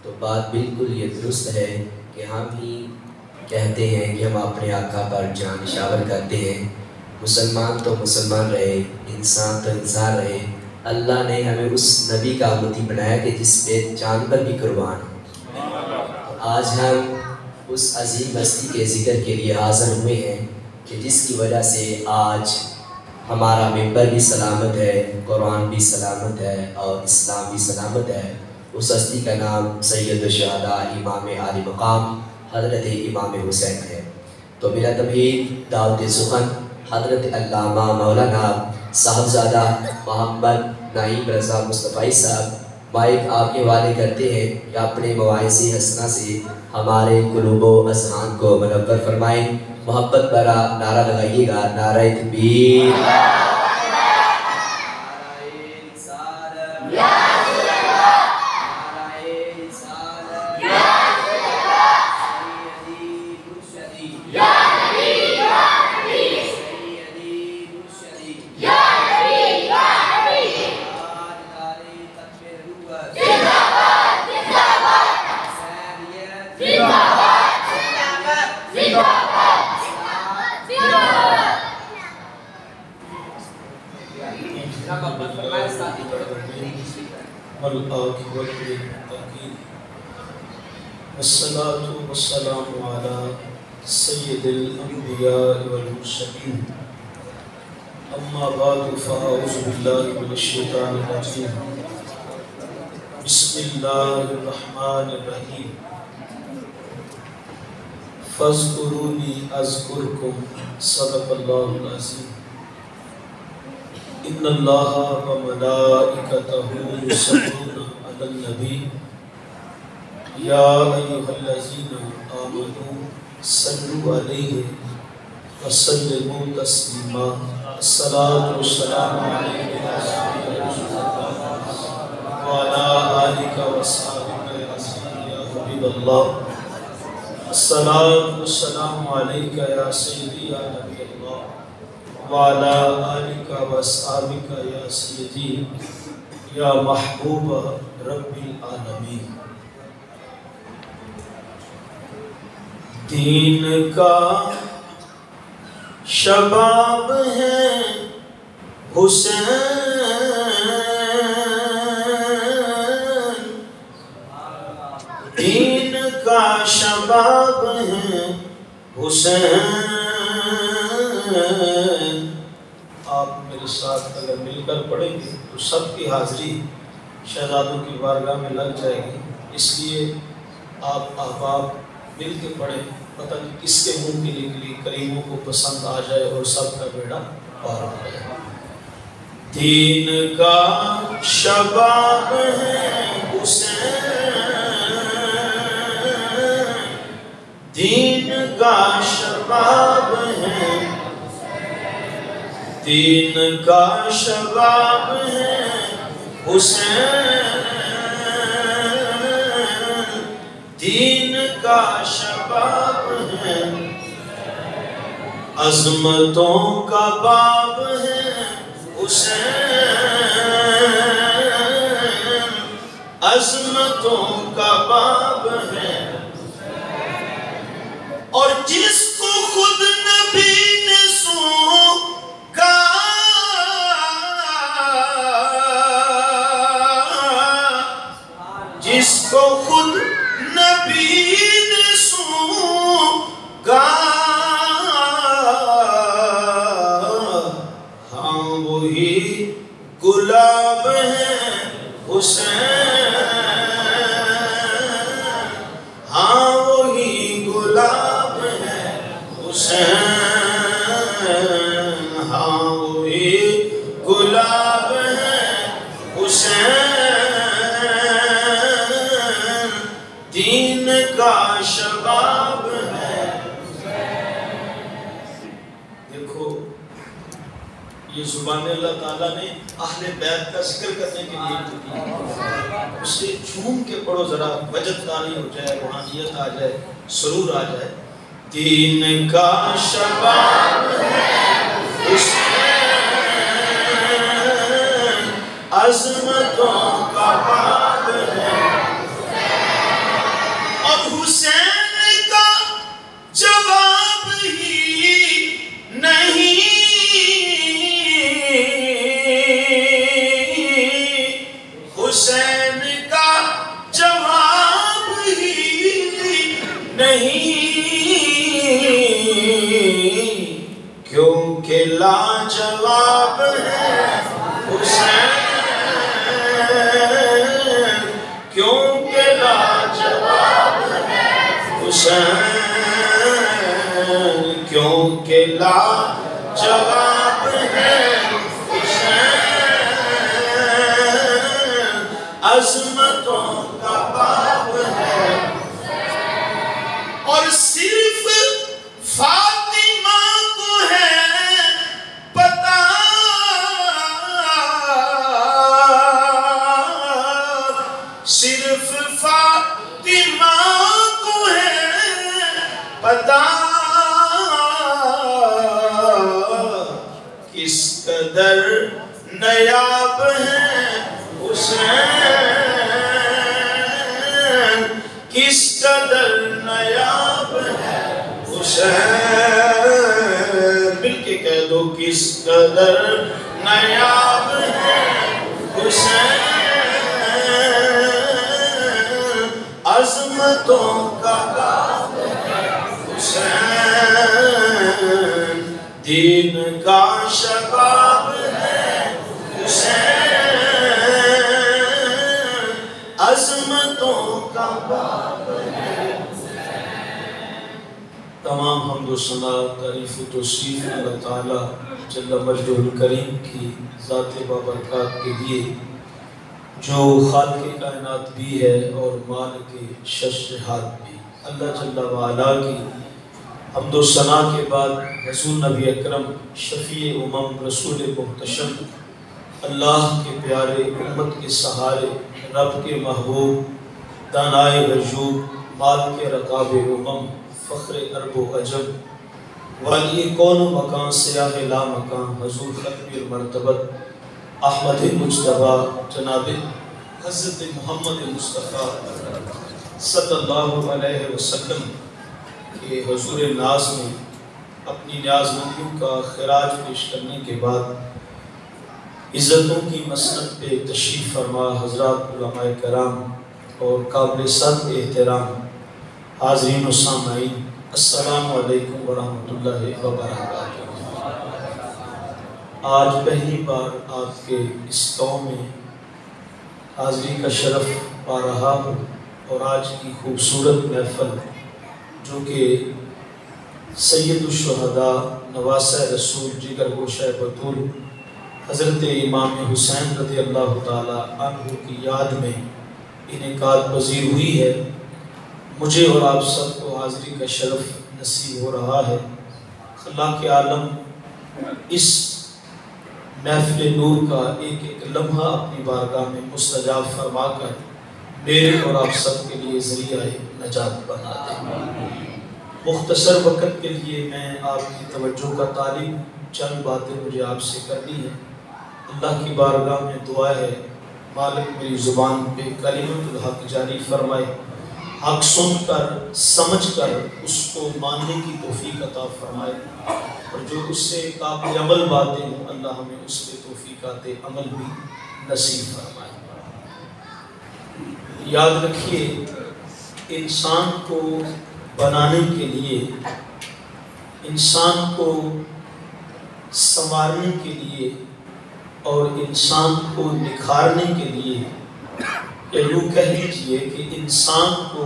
تو بات بالکل یہ درست ہے کہ ہم ہی کہتے ہیں کہ ہم اپنے آقا پر جان نشاور کرتے ہیں۔ مسلمان تو مسلمان رہے، انسان تو انسان رہے، اللہ نے ہمیں اس نبی کا امتی بنایا کہ جس پہ جانور بھی قربان ہو۔ تو آج ہم اس عظیم ہستی کے ذکر کے لیے حاضر ہوئے ہیں کہ جس کی وجہ سے آج ہمارا ممبر بھی سلامت ہے، قرآن بھی سلامت ہے اور اسلام بھی سلامت ہے۔ اس ہستی کا نام سید الشہداء امام عالی مقام حضرت امام حسین ہے۔ تو میرا تمہید دعوت سخن حضرت علامہ مولانا صاحبزادہ محمد نعیم رضا مصطفی صاحب مائک آپ کے حوالے کرتے ہیں کہ اپنے مواعظ حسنہ سے ہمارے قلوب و اذہان کو منور فرمائیں۔ محبت برا نعرہ لگائیے گا، نعرہ تکبیر، والصلاة والسلام على سید الانبیاء والمرسلین، اما بعد فاعوذ باللہ من الشیطان الرجیم، بسم اللہ الرحمن الرحیم، فاذکرونی اذکرکم، صدق اللہ العظیم۔ ان اللہ وملائکتہ یصلون علی النبی یا ایھا الذین آمنوا صلوا علیہ وسلموا تسلیما۔ الصلاۃ والسلام علیک یا سیدی رسول اللہ وعلی آلک وصحبہ یا سیدی یا حبیب اللہ۔ الصلاۃ والسلام علیک یا سیدی یا نبی اللہ وعلی آلک وصحبہ یا سیدی یا محبوب رب العالمین۔ دین کا شباب ہے حسین، دین کا شباب ہے حسین۔ آپ میرے ساتھ اگر مل کر پڑھیں گے تو سب کی حاضری شہزادوں کی بارگاہ میں لگ جائے گی، اس لیے آپ احباب مل کے پڑھیں، پتہ نہیں کس کے منہ کے لیے کریموں کو پسند آ جائے اور سب کا بیڑا پار ہو جائے۔ دین کا شباب ہے حسین، دین کا شباب ہے، دین کا شباب ہے حسین، دین کا شباب ہے، عظمتوں کا باب ہے حسین، عظمتوں کا باب ہے، اور جس کو خود نبی نے سونکا، جس کو خود نبی نے سونکا، ہاں وہی گلاب ہے حسین، ہاں وہی گلاب ہے حسین، ہاں وہی گلاب ہے حسین، دین کا شباب ہے۔ دیکھو یہ زبان اللہ تعالیٰ نے اہل بیت کا ذکر کرنے کے لیے کی، اسے جھوم کے پڑھو ذرا، وجد داری ہو جائے، روحانیت آ جائے، سرور آ جائے۔ دین کا شباب ہے حسین، عظمتوں کا باب ہے، حسین کیونکہ لاجواب ہے حسین عظمتوں کا باب ہے اور صرف فاطمہ کو ہے پتہ صرف فاطمہ کو ہے پتہ کس قدر نیاب ہے حسین کس قدر نیاب ہے حسین مل کے کہہ دو کس قدر نیاب ہے حسین عظمتوں کا باب ہے حسین دین کا شباب ہے حسین عظمتوں کا باب ہے تمام حمد و ثنا تعریف و توصیف اللہ تعالیٰ جل مجدہ الکریم کی ذات بابرکات کے لیے جو خالق کائنات بھی ہے اور مالک شجاعت بھی اللہ جل وعلا کی حمد و ثنا کے بعد رسول نبی اکرم شفیع امم رسول محتشم اللہ کے پیارے امت کے سہارے رب کے محبوب دانائے وجود مال کے رقاب امم فخر عرب و عجم والی کون و مکان سیاہ لا مکان حضور ختم المرتبت احمد مجتبی جناب حضرت محمد مصطفیٰ صلی اللہ علیہ وسلم کے حضور ناز میں اپنی نیاز مندیوں کا خراج پیش کرنے کے بعد عزتوں کی مسند پہ تشریف فرما حضرات علماء کرام اور قابل صد احترام حاضرین و سامعین السلام علیکم ورحمۃ اللہ وبرکاتہ۔ آج پہلی بار آپ کے اس قوم میں حاضری کا شرف پا رہا ہوں اور آج کی خوبصورت محفل جو کہ سید الشہداء نواسہ رسول جگر گوشہ بطول حضرت امام حسین رضی اللہ تعالیٰ عنہ کی یاد میں انعقاد پذیر ہوئی ہے، مجھے اور آپ سب کو حاضری کا شرف نصیب ہو رہا ہے۔ خلاق عالم اس محفل نور کا ایک ایک لمحہ اپنی بارگاہ میں مستجاب فرما کر میرے اور آپ سب کے لیے ذریعہ نجات بنا دے۔ مختصر وقت کے لیے میں آپ کی توجہ کا طالب چند باتیں مجھے آپ سے کرنی ہیں۔ اللہ کی بارگاہ میں دعا ہے مالک میری زبان پہ کلمۃ الحق جاری فرمائے، حق سن کر سمجھ کر اس کو ماننے کی توفیق عطا فرمائے اور جو اس سے قابل عمل باتیں ہوں اللہ ہمیں اس پہ توفیقات عمل بھی نصیب فرمائے۔ یاد رکھیے انسان کو بنانے کے لیے، انسان کو سنوارنے کے لیے اور انسان کو نکھارنے کے لیے یا یوں کہہ لیجیے کہ انسان کو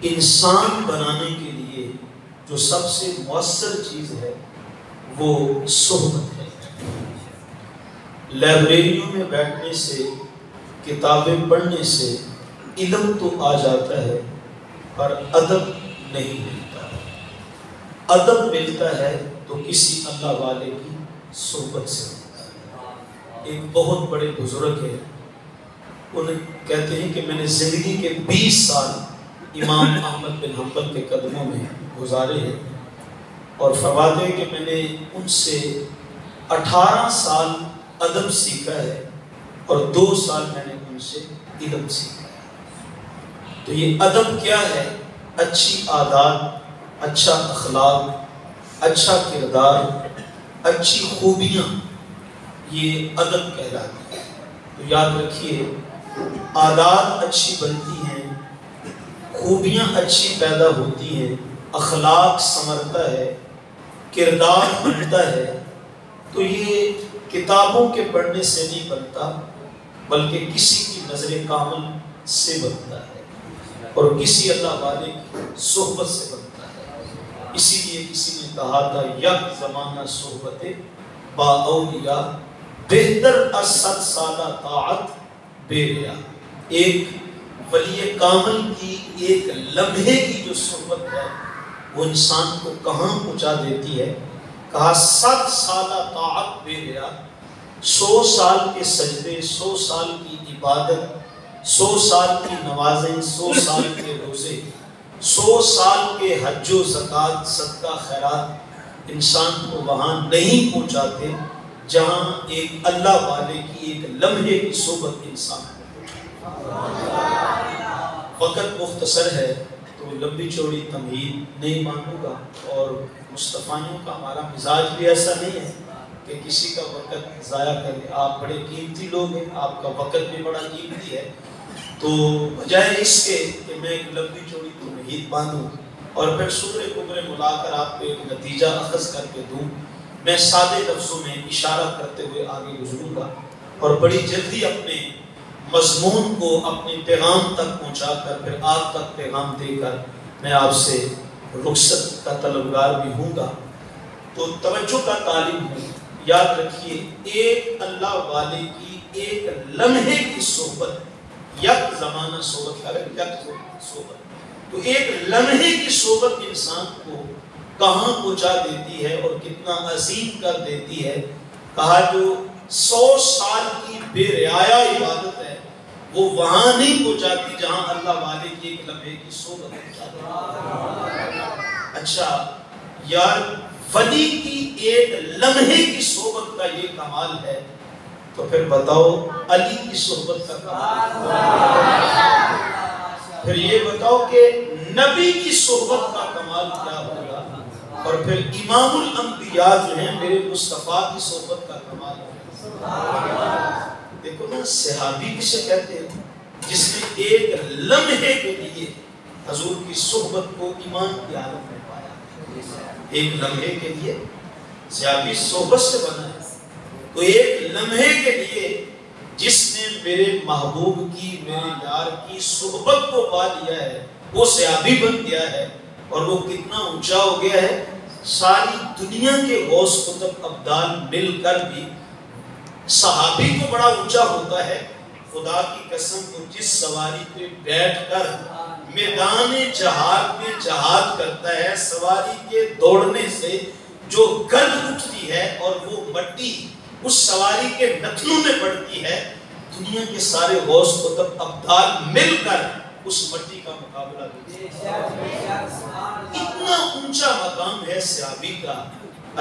انسان بنانے کے لیے جو سب سے مؤثر چیز ہے وہ صحبت ہے۔ لائبریریوں میں بیٹھنے سے، کتابیں پڑھنے سے علم تو آ جاتا ہے پر ادب نہیں ملتا۔ ادب ملتا ہے تو کسی اللہ والے کی صحبت سے ملتا ہے۔ ایک بہت بڑے بزرگ ہے، انہیں کہتے ہیں کہ میں نے زندگی کے 20 سال امام احمد بن حنبل کے قدموں میں گزارے ہیں اور فرماتے ہیں کہ میں نے ان سے 18 سال ادب سیکھا ہے اور 2 سال میں نے ان سے علم سیکھا ہے۔ تو یہ ادب کیا ہے؟ اچھی عادات، اچھا اخلاق، اچھا کردار، اچھی خوبیاں، یہ ادب کہلاتی ہے۔ تو یاد رکھیے عادات اچھی بنتی ہیں، خوبیاں اچھی پیدا ہوتی ہیں، اخلاق سنورتا ہے، کردار بنتا ہے، تو یہ کتابوں کے پڑھنے سے نہیں بنتا بلکہ کسی کی نظر کامل سے بنتا ہے۔ اور کسی اللہ والے کی صحبت سے بنتا ہے۔ اسی لیے کسی نے کہا تھا یک زمانہ صحبت با اولیاء بہتر از 100 سالہ طاعت بے ریا۔ ایک ولی کامل کی ایک لمحے کی جو صحبت ہے وہ انسان کو کہاں پہنچا دیتی ہے؟ کہا 100 سالہ طاعت بے ریا، 100 سال کے سجدے، 100 سال کی عبادت، 100 سال کی نمازیں، 100 سال کے روزے، 100 سال کے حج و زکوٰۃ صدقہ خیرات انسان کو وہاں نہیں پہنچاتے جہاں ایک اللہ والے کی ایک لمحے کی صحبت انسان کو پہنچاتی۔ وقت مختصر ہے تو لمبی چوڑی تمہید نہیں مانوں گا، اور مصطفیوں کا ہمارا مزاج بھی ایسا نہیں ہے کہ کسی کا وقت ضائع کرے۔ آپ بڑے قیمتی لوگ ہیں، آپ کا وقت بھی بڑا قیمتی ہے، تو بجائے اس کے کہ میں ایک لمبی چوڑی تمہید باندھوں اور پھر سورہ کبرے ملا کر آپ کو ایک نتیجہ اخذ کر کے دوں، میں سادے لفظوں میں اشارہ کرتے ہوئے آگے گزروں گا اور بڑی جلدی اپنے مضمون کو اپنے پیغام تک پہنچا کر پھر آپ تک پیغام دے کر میں آپ سے رخصت کا طلبگار بھی ہوں گا۔ تو توجہ کا طالب ہوں، یاد رکھیے ایک اللہ والے کی ایک لمحے کی صحبت، یک زمانہ صحبت کا یک صحبت، تو ایک لمحے کی صحبت انسان کو کہاں پہنچا دیتی ہے اور کتنا عظیم کر دیتی ہے۔ کہا جو 100 سال کی بے رعایا عبادت ہے وہ وہاں نہیں پہنچاتی جہاں اللہ والے کی ایک لمحے کی صحبت پہنچاتی ہے۔ اچھا یار، ولی کی ایک لمحے کی صحبت کا یہ کمال ہے، تو پھر بتاؤ علی کی صحبت کا کمال، پھر یہ بتاؤ کہ نبی کی صحبت کا کمال کیا ہوگا، اور پھر امام الانبیاء جو ہیں میرے مصطفیٰ کی صحبت کا کمال ہے۔ دیکھو نا، صحابی کسے کہتے ہیں؟ جس نے ایک لمحے کے لیے حضور کی صحبت کو ایمان کی حالت میں پایا۔ ایک لمحے کے لیے صحابی صحبت سے بنا ہے، تو ایک لمحے کے لیے جس نے میرے محبوب کی، میرے یار کی صحبت کو پا لیا ہے وہ صحابی بن گیا ہے، اور وہ کتنا اونچا ہو گیا ہے۔ ساری دنیا کے غوث قطب ابدال مل کر بھی صحابی تو بڑا اونچا ہوتا ہے، خدا کی قسم کو جس سواری پہ بیٹھ کر میدان جہاد میں جہاد کرتا ہے، سواری کے دوڑنے سے جو گرد اٹھتی ہے اور وہ مٹی اس سواری کے نتنوں میں پڑتی ہے، دنیا کے سارے غوث قطب ابدال مل کر اس مٹی کا مقابلہ کرتے ہیں۔ اتنا اونچا مقام ہے صحابی کا۔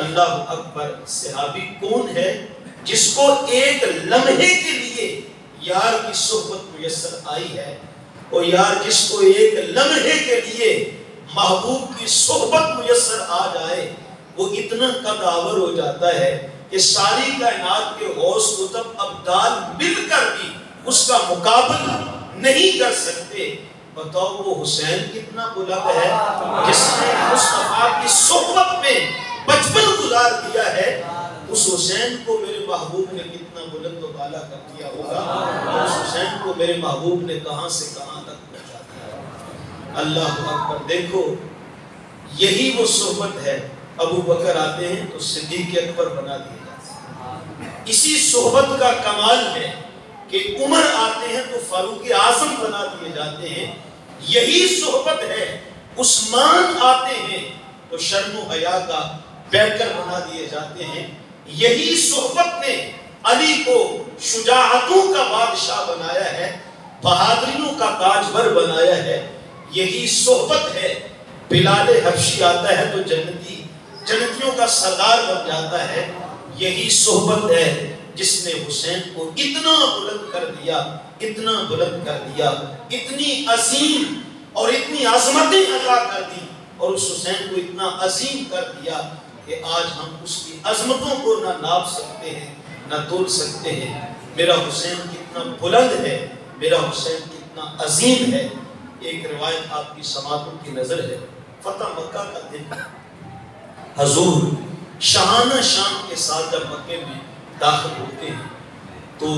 اللہ اکبر، صحابی کون ہے؟ جس کو ایک لمحے کے لیے یار کی صحبت میسر آئی ہے، اور یار جس کو ایک لمحے کے لیے محبوب کی صحبت میسر آ جائے وہ اتنا قدآور ہو جاتا ہے کہ ساری کائنات کے غوث قطب ابدال مل کر بھی اس کا مقابلہ نہیں کر سکتے۔ بتاؤ وہ حسین کتنا بلند ہے جس نے مصطفیٰ کی صحبت میں بچپن گزار دیا ہے، اس حسین کو میرے محبوب نے کتنا بلند و بالا کر دیا ہوگا، اس حسین کو میرے محبوب نے کہاں سے کہاں تک پہنچا دیا۔ اللہ اکبر، دیکھو یہی وہ صحبت ہے۔ ابو بکر آتے ہیں تو صدیق اکبر بنا دیے جاتے ہیں، اسی صحبت کا کمال ہے کہ عمر آتے ہیں تو فاروق اعظم بنا دیے جاتے ہیں، یہی صحبت ہے۔ عثمان آتے ہیں تو شرم و حیا کا بیکر بنا دیے جاتے ہیں، یہی صحبت نے علی کو شجاعتوں کا بادشاہ بنایا ہے، بہادریوں کا تاجور بنایا ہے، یہی صحبت ہے۔ بلال حبشی آتا ہے تو جنتیوں کا سردار بن جاتا ہے، یہی صحبت ہے جس نے حسین کو اتنا بلند کر دیا، اتنا بلند کر دیا، اتنی عظیم اور اتنی عظمتیں عطا کر دی، اور اس حسین کو اتنا عظیم کر دیا کہ آج ہم اس کی عظمتوں کو نہ ناپ سکتے ہیں نہ تول سکتے ہیں۔ میرا حسین کتنا بلند ہے، میرا حسین کتنا عظیم ہے۔ ایک روایت آپ کی سماعتوں کی نظر ہے، فتح مکہ کا دن حضور شاہانہ شان کے ساتھ جب مکے میں داخل ہوتے ہیں تو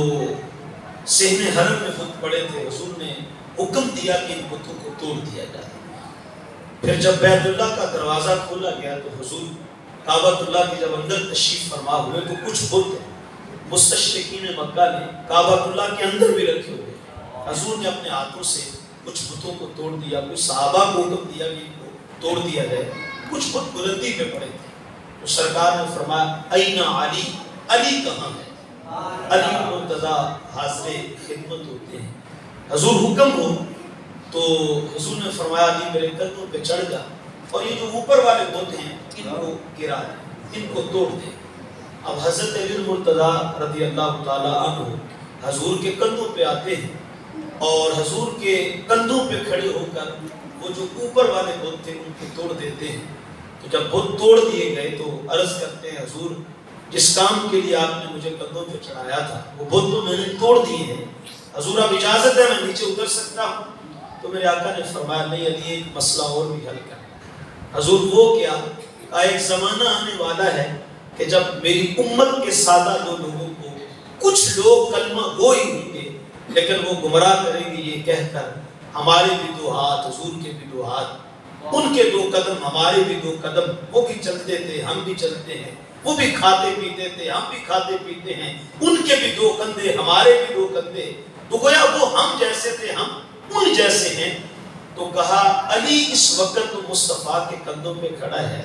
صحن حرم میں خود پڑے تھے، حضور نے حکم دیا کہ ان بتوں کو توڑ دیا جائے۔ پھر جب بیت اللہ کا دروازہ کھولا گیا تو حضور کعبۃ اللہ کی جب اندر تشریف فرما ہوئے تو کچھ بت مستشرقین مکہ نے کعبۃ اللہ کے اندر بھی رکھے ہوئے، حضور نے اپنے ہاتھوں سے کچھ بتوں کو توڑ دیا، کچھ صحابہ کو حکم دیا کہ ان کو توڑ دیا جائے، کچھ بت بلندی پہ پڑے تھے۔ تو سرکار نے فرمایا اینا علی، علی کہاں ہے؟ علی مرتضیٰ حاضر خدمت ہوتے ہیں۔ حضور حکم ہو تو حضور نے فرمایا علی میرے کندھوں پہ چڑھ جا اور یہ جو اوپر والے بت ہیں ان کو گرا دے، ان کو توڑ دے۔ اب حضرت علی مرتضیٰ رضی اللہ تعالی عنہ حضور کے کندھوں پہ آتے ہیں اور حضور کے کندھوں پہ کھڑے ہو کر وہ جو اوپر والے بت تھے ان کو توڑ دیتے ہیں۔ تو جب بت توڑ دیے گئے تو عرض کرتے ہیں حضور جس کام کے لیے آپ نے مجھے کندھوں پہ چڑھایا تھا وہ بت تو میں نے توڑ دیے ہیں، حضور اب اجازت ہے میں نیچے اتر سکتا ہوں؟ تو میرے آقا نے فرمایا نہیں علی ایک مسئلہ اور بھی حل کرنا۔ حضور وہ کیا؟ ایک زمانہ آنے والا ہے کہ جب میری امت کے سادہ لوگوں کو کچھ لوگ کلمہ گو ہی ہوں گے لیکن وہ گمراہ کریں گے یہ کہہ کر ہمارے بھی دو ہاتھ حضور کے بھی دو ہاتھ، ان کے دو قدم ہمارے بھی دو قدم، وہ بھی چلتے تھے ہم بھی چلتے ہیں، وہ بھی کھاتے پیتے تھے ہم بھی کھاتے پیتے ہیں، ان کے بھی دو کندھے ہمارے بھی دو کندھے، تو گویا وہ ہم جیسے تھے ہم ان جیسے ہیں۔ تو کہا علی اس وقت تو مصطفیٰ کے کندھوں پہ کھڑا ہے،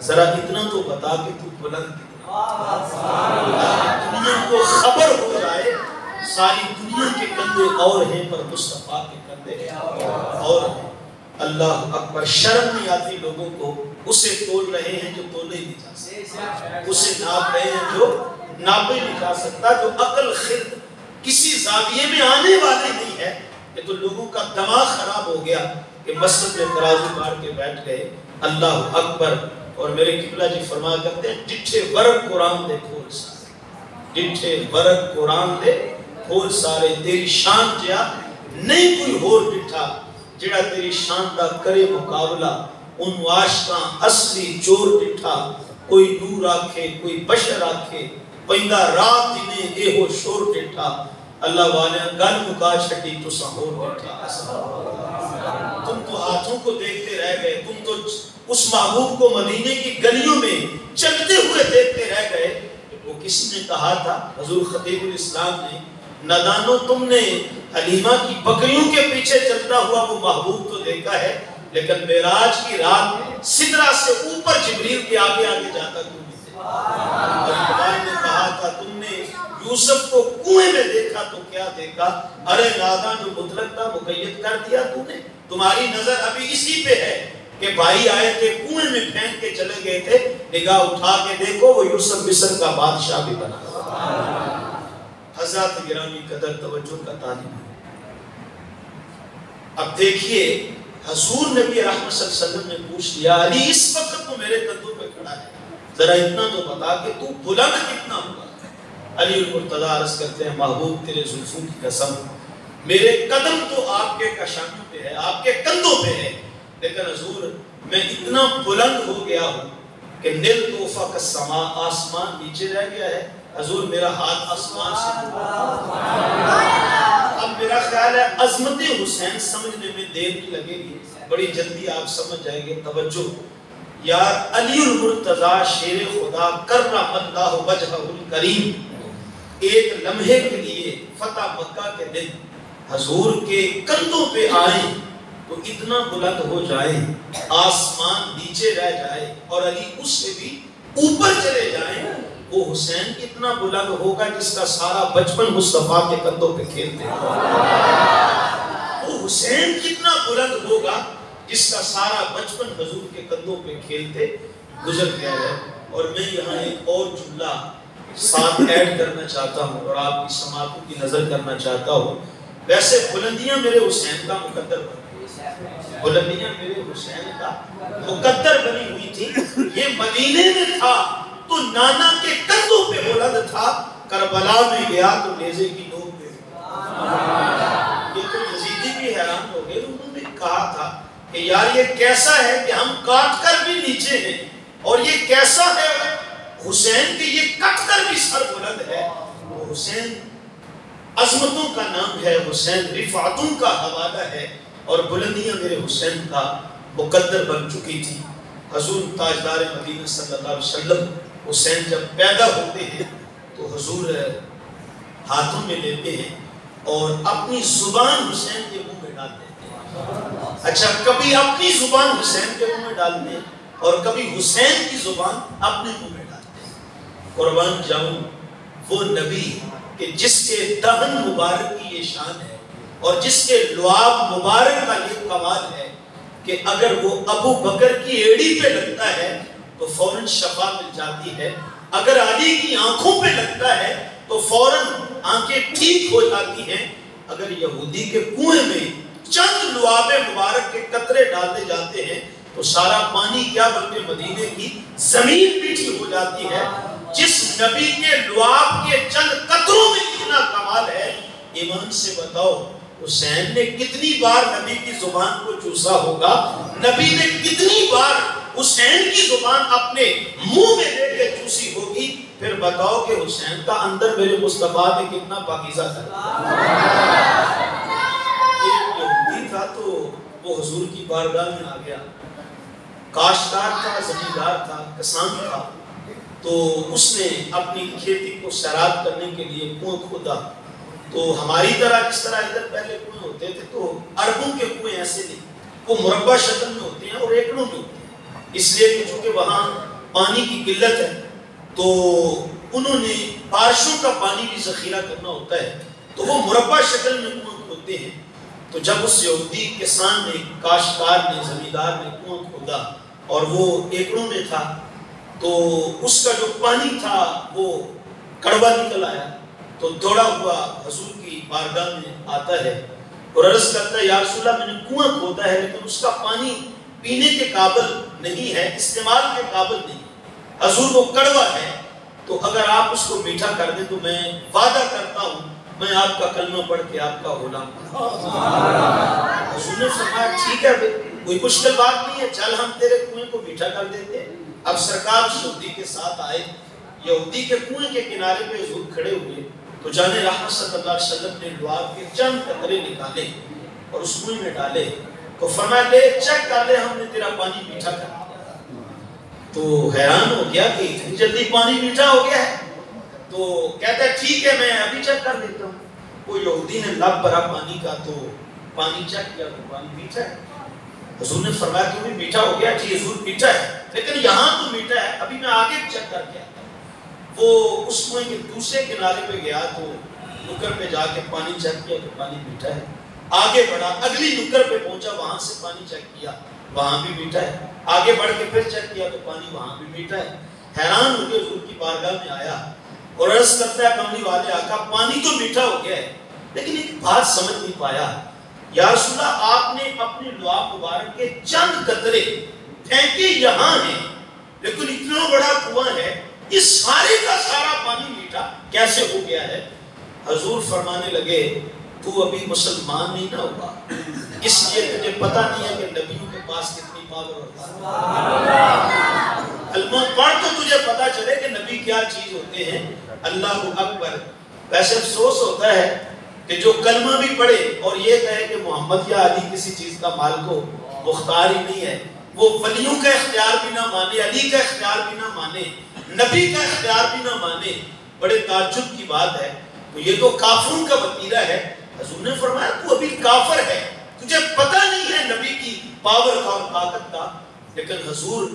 ذرا اتنا تو بتا کہ تو بلند کتنا، دنیا کو خبر ہو جائے ساری دنیا کے کندھے اور ہیں پر مصطفیٰ کے کندھے اور ہیں۔ اللہ اکبر، شرم نہیں آتی لوگوں کو، اسے تول رہے ہیں جو تولے نہیں جا سکتا، اسے ناپ رہے ہیں جو ناپے نہیں جا سکتا، جو عقل خرد کسی زاویے میں آنے والے نہیں ہے۔ یہ تو لوگوں کا دماغ خراب ہو گیا کہ مسجد میں ترازو مار کے بیٹھ گئے، اللہ اکبر۔ اور میرے قبلہ جی فرمایا کرتے ہیں ڈٹھے ورق قرآن دے کھول سارے، ڈٹھے ورق قرآن دے کھول سارے، تیری شان جیا نہیں کوئی ہور ڈٹھا جڑا تیری شان دا کرے مقابلہ، ان عاشقاں اصلی چور ڈٹھا، کوئی نور آکھے کوئی بشر آکھے، پیندا رات نے اے ہو شور ڈٹھا، اللہ والے گل مکا چھٹی تو سہور ڈٹھا۔ تم تو ہاتھوں کو دیکھتے رہ گئے، تم تو اس محبوب کو مدینے کی گلیوں میں چلتے ہوئے دیکھتے رہ گئے۔ وہ کسی نے کہا تھا حضور خطیب الاسلام نے، نادانو تم نے حلیمہ کی بکریوں کے پیچھے چلتا ہوا وہ محبوب تو دیکھا ہے لیکن معراج کی رات سدرہ سے اوپر جبریل کے آگے آگے جاتا کیوں نہیں دیکھا؟ اور اقبال نے کہا تھا تم نے یوسف کو کنویں میں دیکھا تو کیا دیکھا، ارے نادان جو مطلق تھا مقید کر دیا تو نے، تمہاری نظر ابھی اسی پہ ہے کہ بھائی آئے تھے کنویں میں پھینک کے چلے گئے تھے، نگاہ اٹھا کے دیکھو وہ یوسف مصر کا بادشاہ بھی بنا۔ حضرات گرامی قدر توجہ کا طالب ہے۔ اب دیکھیے حضور نبی رحمت صلی اللہ علیہ وسلم نے پوچھ لیا علی اس وقت تو میرے کندھوں پہ کھڑا ہے، ذرا اتنا تو بتا کہ تو بلند کتنا ہوا۔ علی المرتضیٰ عرض کرتے ہیں محبوب تیرے زلفوں کی قسم میرے قدم تو آپ کے کشانوں پہ ہے، آپ کے کندھوں پہ ہے، لیکن حضور میں اتنا بلند ہو گیا ہوں کہ نیل توفہ کا سما آسمان نیچے رہ گیا ہے، حضور میرا ہاتھ آسمان سے اب میرا خیال ہے عظمت حسین سمجھنے میں دیر نہیں لگے گی، بڑی جلدی آپ سمجھ جائیں گے۔ توجہ یار علی المرتضیٰ شیر خدا کرم اللہ وجہہ الکریم، ایک لمحے کے لیے فتح مکہ کے دن حضور کے کندھوں پہ آئیں تو اتنا بلند ہو جائیں آسمان نیچے رہ جائے اور علی اس سے بھی اوپر چلے جائیں، وہ حسین کتنا بلند ہوگا جس کا سارا بچپن مصطفیٰ کے کندھوں پہ کھیلتے ہیں، وہ حسین کتنا بلند ہوگا جس کا سارا بچپن حضور کے کندھوں پہ کھیلتے گزر گیا ہے۔ اور میں یہاں ایک اور جملہ ساتھ ایڈ کرنا چاہتا ہوں اور آپ کی سماعتوں کی نظر کرنا چاہتا ہوں۔ ویسے بلندیاں میرے حسین کا مقدر بنی، بلندیاں میرے حسین کا مقدر بنی ہوئی تھی، یہ مدینے میں تھا تو نانا کے کندھوں پہ بلند تھا، کربلا میں گیا تو نیزے کی نوک پہ۔ یہ تو یزیدی بھی حیران ہو گئے، انہوں نے کہا تھا کہ یار یہ کیسا ہے کہ ہم کاٹ کر بھی نیچے ہیں اور یہ کیسا ہے حسین کہ یہ کٹ کر بھی سر بلند ہے۔ وہ حسین عظمتوں کا نام ہے حسین، رفعتوں کا حوالہ ہے، اور بلندیاں میرے حسین کا مقدر بن چکی تھی۔ حضور تاجدار مدینہ صلی اللہ علیہ وسلم حسین جب پیدا ہوتے ہیں تو حضور ہاتھوں میں لیتے ہیں اور اپنی زبان حسین کے منہ میں ڈال دیتے ہیں۔ اچھا، کبھی اپنی زبان حسین کے منہ میں ڈالتے ہیں اور کبھی حسین کی زبان اپنے منہ میں ڈالتے ہیں۔ قربان جاؤں وہ نبی کہ جس کے دہن مبارک کی یہ شان ہے اور جس کے لعاب مبارک کا یہ کمال ہے کہ اگر وہ ابو بکر کی ایڑی پہ لگتا ہے تو فوراً شفا مل جاتی ہے، اگر علی کی آنکھوں پہ لگتا ہے تو فوراً آنکھیں ٹھیک ہو جاتی ہیں، اگر یہودی کے کنویں میں چند لعاب مبارک کے قطرے ڈالے جاتے ہیں تو سارا پانی کیا بلکہ مدینے کی زمین میٹھی ہو جاتی ہے۔ جس نبی کے لعاب کے چند قطروں میں اتنا کمال ہے، ایمان سے بتاؤ حسین نے کتنی بار نبی کی زبان کو چوسا ہوگا، نبی نے کتنی بار حسین کی زبان اپنے منہ میں لے کے چوسی ہوگی، پھر بتاؤ کہ حسین کا اندر میرے مصطفیٰ نے کتنا پاکیزہ تھا۔ ایک یہودی تھا تو وہ حضور کی بارگاہ میں آ گیا، کاشتکار تھا، زمیندار تھا، کسان تھا، تو اس نے اپنی کھیتی کو سیراب کرنے کے لیے کنواں کھودا۔ تو ہماری طرح جس طرح ادھر پہلے کنویں ہوتے تھے تو عربوں کے کنویں ایسے نہیں، وہ مربع شکل میں ہوتے ہیں اور ایکڑوں میں ہوتے ہیں، اس لیے کہ چونکہ وہاں پانی کی قلت ہے تو انہوں نے بارشوں کا پانی بھی ذخیرہ کرنا ہوتا ہے، تو وہ مربع شکل میں کنواں کھودتے ہیں۔ تو جب اس یہودی کسان نے، کاشتکار نے، زمیندار نے کنواں کھودا اور وہ ایکڑوں میں تھا تو اس کا جو پانی تھا وہ کڑوا نکل آیا، تو دوڑا ہوا حضور کی بارگاہ میں آتا ہے اور عرض کرتا ہے یا رسول اللہ میں نے کنواں کھودا ہے لیکن اس کا پانی پینے کے قابل نہیں ہے، استعمال کے قابل نہیں، حضور وہ کڑوا ہے، تو اگر آپ اس کو میٹھا کر دیں تو میں وعدہ کرتا ہوں میں آپ کا کلمہ پڑھ کے آپ کا غلام ہوں۔ حضور نے فرمایا ٹھیک ہے کوئی مشکل بات نہیں ہے، چل ہم تیرے کنویں کو میٹھا کر دیتے ہیں۔ اب سرکار یہودی کے ساتھ آئے، یہودی کے کنویں کے کنارے پہ حضور کھڑے ہوئے تو جانے رحمت صلی اللہ علیہ وسلم نے لعاب کے چند قطرے نکالے اور اس کنویں میں ڈالے، تو فرمایا لے چیک کر لے، ہم نے تیرا پانی میٹھا کر دیا۔ تو حیران ہو گیا کہ اتنی جلدی پانی میٹھا ہو گیا ہے، تو کہتا ہے ٹھیک ہے میں ابھی چیک کر دیتا ہوں۔ وہ یہودی نے لب بھرا پانی کا تو پانی چیک کیا تو پانی میٹھا ہے۔ حضور نے فرمایا تو بھی میٹھا ہو گیا؟ جی حضور میٹھا ہے، لیکن یہاں تو میٹھا ہے، ابھی میں آگے چیک کر کے آتا ہوں۔ وہ اس کنویں کے دوسرے کنارے پہ گیا تو نکر پہ جا کے پانی چیک کیا تو پانی میٹھا ہے، آگے بڑھا اگلی نکر پہ پہنچا، وہاں سے پانی چیک کیا وہاں بھی میٹھا ہے، آگے بڑھ کے پھر چیک کیا تو پانی وہاں بھی میٹھا ہے۔ حیران ہو کے حضور کی بارگاہ میں آیا اور عرض کرتا ہے کملی والے آقا پانی تو میٹھا ہو گیا ہے لیکن ایک بات سمجھ نہیں پایا، یا رسول اللہ آپ نے اپنے لعاب مبارک کے چند قطرے پھینکے یہاں ہیں لیکن اتنا بڑا کنواں ہے، اس سارے کا سارا پانی میٹھا کیسے ہو گیا ہے؟ حضور فرمانے لگے تو ابھی مسلمان نہیں نہ ہوا، اس لیے تجھے پتہ نہیں ہے کہ نبیوں کے پاس کتنی پاور ہوتا ہے۔ کلمہ پڑھ تو تجھے پتہ چلے کہ نبی کیا چیز ہوتے ہیں۔ اللہ اکبر۔ ویسے افسوس ہوتا ہے کہ جو کلمہ بھی پڑھے اور یہ کہے کہ محمد یا علی کسی چیز کا مالک ہو، مختار ہی نہیں ہے، وہ ولیوں کا اختیار بھی نہ مانے، علی کا اختیار بھی نہ مانے، نبی کا اختیار بھی نہ مانے، بڑے تعجب کی بات ہے۔ تو یہ تو کافروں کا وتیرہ ہے۔ حضور نے فرمایا تو ابھی کافر ہے، تجھے پتہ نہیں ہے نبی کی پاور کا اور طاقت کا، لیکن حضور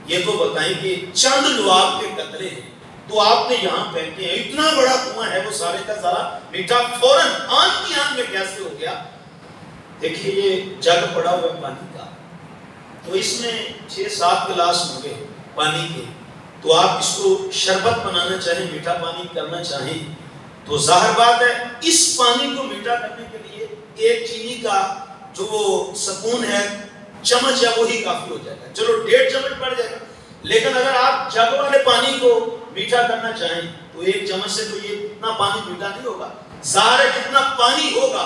یہ تو بتائیں کہ چند لعاب کے قطرے ہیں تو آپ نے یہاں پھینکے ہیں، اتنا بڑا کنواں ہے وہ سارے کا سارا میٹھا فوراً آن کی آن میں کیسے ہو گیا؟ دیکھیے یہ جگ پڑا ہوا پانی کا، تو اس میں 6-7 گلاس ہوں گے پانی کے، تو آپ اس کو شربت بنانا چاہیں، میٹھا پانی کرنا چاہیں تو ظاہر بات ہے اس پانی کو میٹھا کرنے کے لیے ایک چینی کا جو وہ سپون ہے چمچ ہے وہی کافی ہو جائے گا، چلو 1.5 چمچ پڑ جائے گا، لیکن اگر آپ جگ والے پانی کو میٹھا کرنا چاہیں تو 1 چمچ سے تو یہ اتنا پانی میٹھا نہیں ہوگا، ظاہر ہے جتنا پانی ہوگا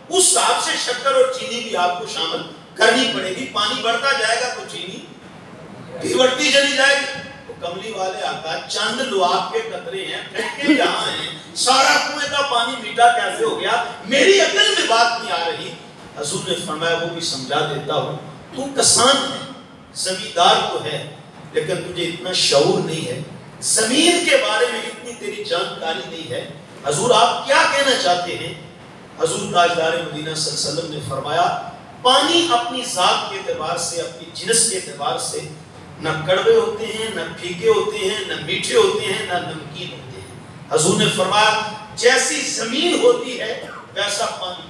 اس حساب سے شکر اور چینی بھی آپ کو شامل کرنی پڑے گی، پانی بڑھتا جائے گا تو چینی بھی بڑھتی چلی جائے گی، تو کملی والے آقا چند لعاب کے قطرے ہیں، پھینکے یہاں ہیں، سارا کنویں کا پانی میٹھا کیسے ہو گیا؟ میری عقل میں بات نہیں آ رہی۔ حضور نے فرمایا وہ بھی سمجھا دیتا ہوں، تو کسان ہے، زمیندار تو ہے، لیکن تجھے اتنا شعور نہیں ہے، زمین کے بارے میں اتنی تیری جانکاری نہیں ہے۔ حضور آپ کیا کہنا چاہتے ہیں؟ حضور تاجدار مدینہ صلی اللہ علیہ وسلم نے فرمایا پانی اپنی ذات کے اعتبار سے، اپنی جنس کے اعتبار سے نہ کڑوے ہوتے ہیں، نہ پھیکے ہوتے ہیں، نہ میٹھے ہوتے ہیں، نہ نمکین ہوتے ہیں۔ حضور نے فرمایا جیسی زمین ہوتی ہے ویسا پانی۔